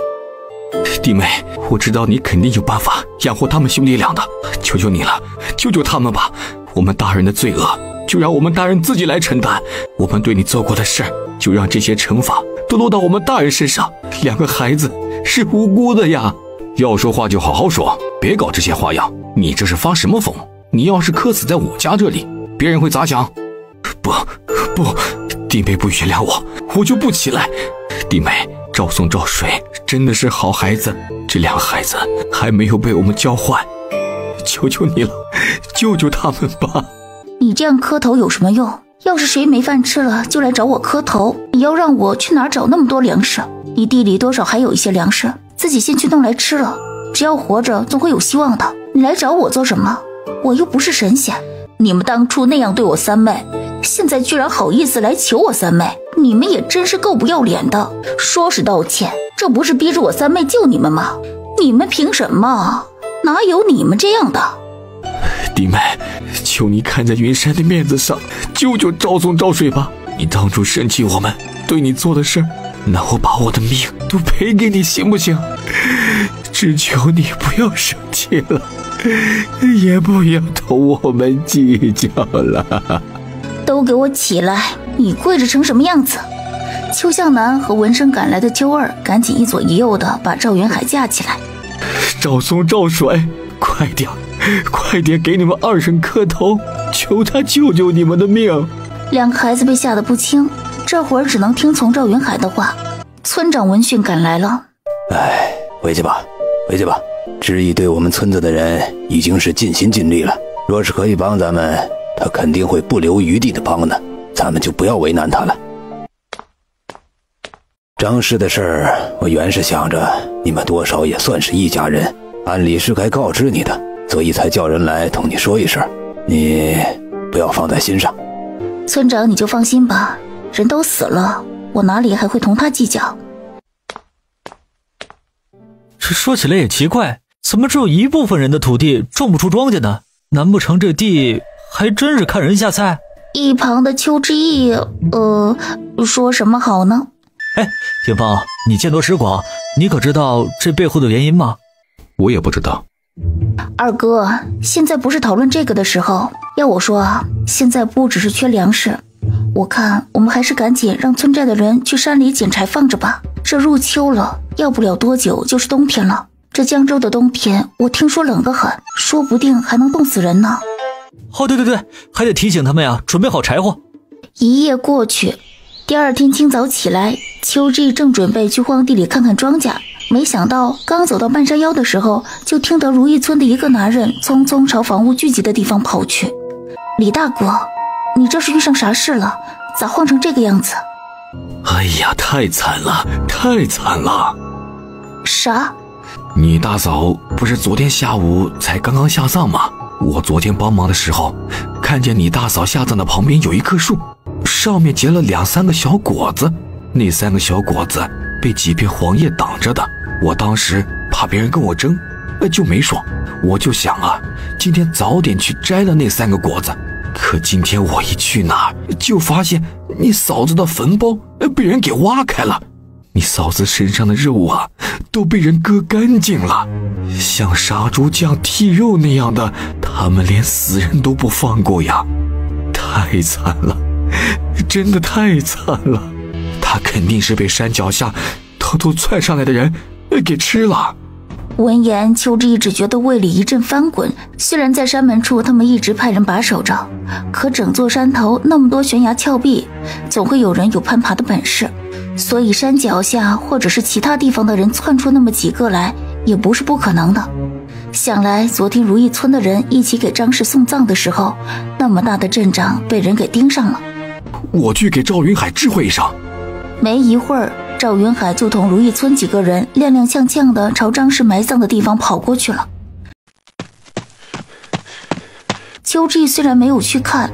弟妹，我知道你肯定有办法养活他们兄弟俩的，求求你了，救救他们吧。我们大人的罪恶就让我们大人自己来承担，我们对你做过的事就让这些惩罚都落到我们大人身上。2个孩子是无辜的呀，要说话就好好说，别搞这些花样。你这是发什么疯？你要是磕死在我家这里，别人会咋想？不，弟妹不原谅我，我就不起来。弟妹，赵松赵水真的是好孩子，这2个孩子还没有被我们教坏，求求你了，救救他们吧。你这样磕头有什么用？要是谁没饭吃了就来找我磕头，你要让我去哪儿找那么多粮食？你地里多少还有一些粮食，自己先去弄来吃了，只要活着总会有希望的。你来找我做什么？我又不是神仙。你们当初那样对我三妹，现在居然好意思来求我三妹，你们也真是够不要脸的。说是道歉，这不是逼着我三妹救你们吗？你们凭什么？哪有你们这样的？弟妹，求你看在云山的面子上，救救赵松赵水吧。你当初生气我们对你做的事，那我把我的命都赔给你行不行？只求你不要生气了，也不要同我们计较了。都给我起来！你跪着成什么样子？邱向南和闻声赶来的邱二赶紧一左一右的把赵云海架起来。赵松赵水，快点给你们2婶磕头，求他救救你们的命。2个孩子被吓得不轻，这会儿只能听从赵云海的话。村长闻讯赶来了。回去吧，知义对我们村子的人已经是尽心尽力了，若是可以帮咱们，他肯定会不留余地的帮呢，咱们就不要为难他了。张氏的事儿，我原是想着你们多少也算是一家人，按理是该告知你的，所以才叫人来同你说一声，你不要放在心上。村长你就放心吧，人都死了，我哪里还会同他计较。这说起来也奇怪，怎么只有一部分人的土地种不出庄稼呢？难不成这地还真是看人下菜？一旁的邱之义说什么好呢？哎，霆锋，你见多识广，你可知道这背后的原因吗？我也不知道。二哥，现在不是讨论这个的时候。要我说啊，现在不只是缺粮食，我看我们还是赶紧让村寨的人去山里捡柴放着吧。这入秋了，要不了多久就是冬天了。这江州的冬天，我听说冷得很，说不定还能冻死人呢。哦，对，还得提醒他们呀，准备好柴火。一夜过去，第二天清早起来，邱志正准备去荒地里看看庄稼，没想到刚走到半山腰的时候，就听得如意村的一个男人匆匆朝房屋聚集的地方跑去。李大哥，你这是遇上啥事了？咋晃成这个样子？哎呀，太惨了，太惨了！啥？你大嫂不是昨天下午才刚刚下葬吗？我昨天帮忙的时候，看见你大嫂下葬的旁边有一棵树，上面结了2-3个小果子，那3个小果子被几片黄叶挡着的。我当时怕别人跟我争，就没说。我就想啊，今天早点去摘了那3个果子。可今天我一去那儿，就发现你嫂子的坟包被人给挖开了，你嫂子身上的肉啊，都被人割干净了，像杀猪匠剔肉那样的，他们连死人都不放过呀！太惨了，真的太惨了！他肯定是被山脚下偷偷窜上来的人给吃了。闻言，邱志一只觉得胃里一阵翻滚。虽然在山门处他们一直派人把守着，可整座山头那么多悬崖峭壁，总会有人有攀爬的本事，所以山脚下或者是其他地方的人窜出那么几个来，也不是不可能的。想来昨天如意村的人一起给张氏送葬的时候，那么大的阵仗被人给盯上了。我去给赵云海知会一声。没一会儿，赵云海就同如意村几个人踉踉跄跄地朝张氏埋葬的地方跑过去了。邱志虽然没有去看，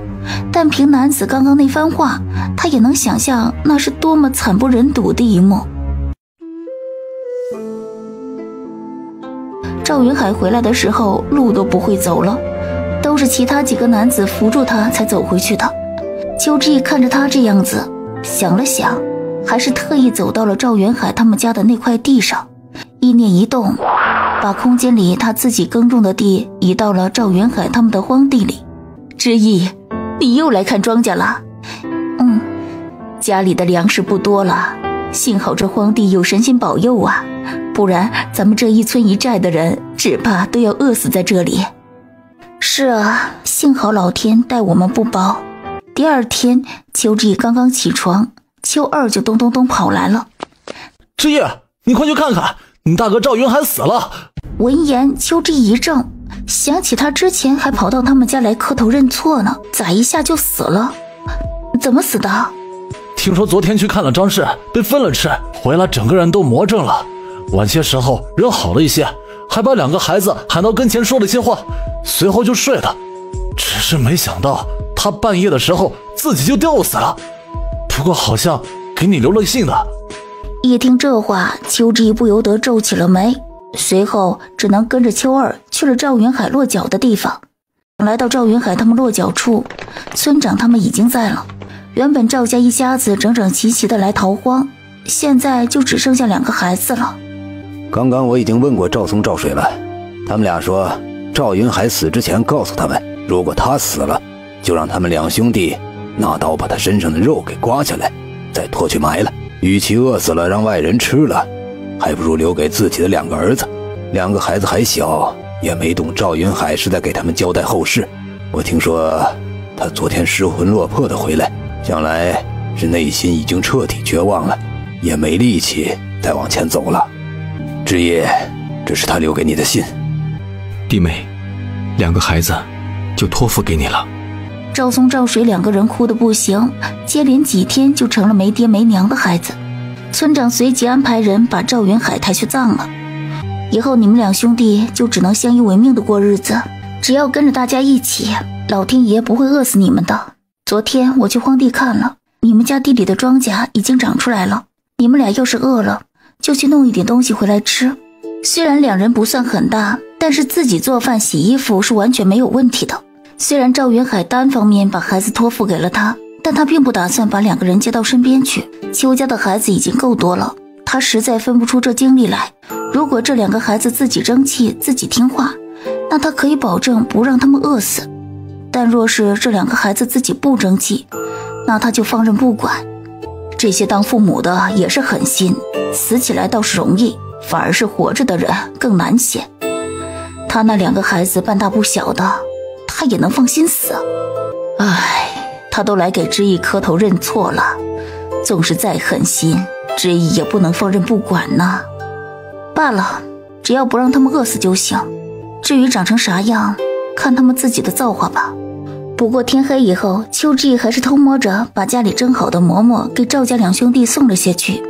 但凭男子刚刚那番话，他也能想象那是多么惨不忍睹的一幕。赵云海回来的时候路都不会走了，都是其他几个男子扶住他才走回去的。邱志看着他这样子，想了想，还是特意走到了赵云海他们家的那块地上，意念一动，把空间里他自己耕种的地移到了赵云海他们的荒地里。之意，你又来看庄稼了？家里的粮食不多了，幸好这荒地有神仙保佑啊，不然咱们这一村一寨的人只怕都要饿死在这里。是啊，幸好老天待我们不薄。第二天，邱志刚刚起床，邱二就咚咚咚跑来了。志业，你快去看看，你大哥赵云海死了。闻言，邱志一怔，想起他之前还跑到他们家来磕头认错呢，咋一下就死了？怎么死的？听说昨天去看了张氏，被分了吃，回来整个人都魔怔了。晚些时候人好了一些，还把2个孩子喊到跟前说了些话，随后就睡了。只是没想到他半夜的时候自己就吊死了，不过好像给你留了信的。一听这话，邱志不由得皱起了眉，随后只能跟着邱二去了赵云海落脚的地方。来到赵云海他们落脚处，村长他们已经在了。原本赵家一家子整整齐齐的来逃荒，现在就只剩下2个孩子了。刚刚我已经问过赵松赵水了，他们俩说赵云海死之前告诉他们，如果他死了，就让他们2兄弟拿刀把他身上的肉给刮下来，再拖去埋了。与其饿死了让外人吃了，还不如留给自己的2个儿子。2个孩子还小，也没懂赵云海是在给他们交代后事。我听说他昨天失魂落魄的回来，想来是内心已经彻底绝望了，也没力气再往前走了。志业，这是他留给你的信。弟妹，2个孩子就托付给你了。赵松、赵水两个人哭得不行，接连几天就成了没爹没娘的孩子。村长随即安排人把赵云海抬去葬了。以后你们两兄弟就只能相依为命的过日子，只要跟着大家一起，老天爷不会饿死你们的。昨天我去荒地看了，你们家地里的庄稼已经长出来了，你们俩要是饿了，就去弄一点东西回来吃。虽然两人不算很大，但是自己做饭洗衣服是完全没有问题的。虽然赵云海单方面把孩子托付给了他，但他并不打算把两个人接到身边去。邱家的孩子已经够多了，他实在分不出这精力来。如果这两个孩子自己争气，自己听话，那他可以保证不让他们饿死。但若是这两个孩子自己不争气，那他就放任不管。这些当父母的也是狠心，死起来倒是容易，反而是活着的人更难写。他那两个孩子半大不小的，他也能放心死？唉，他都来给知意磕头认错了，纵是再狠心，知意也不能放任不管呐。罢了，只要不让他们饿死就行，至于长成啥样，看他们自己的造化吧。不过天黑以后，邱志毅还是偷摸着把家里蒸好的馍馍给赵家两兄弟送了些去。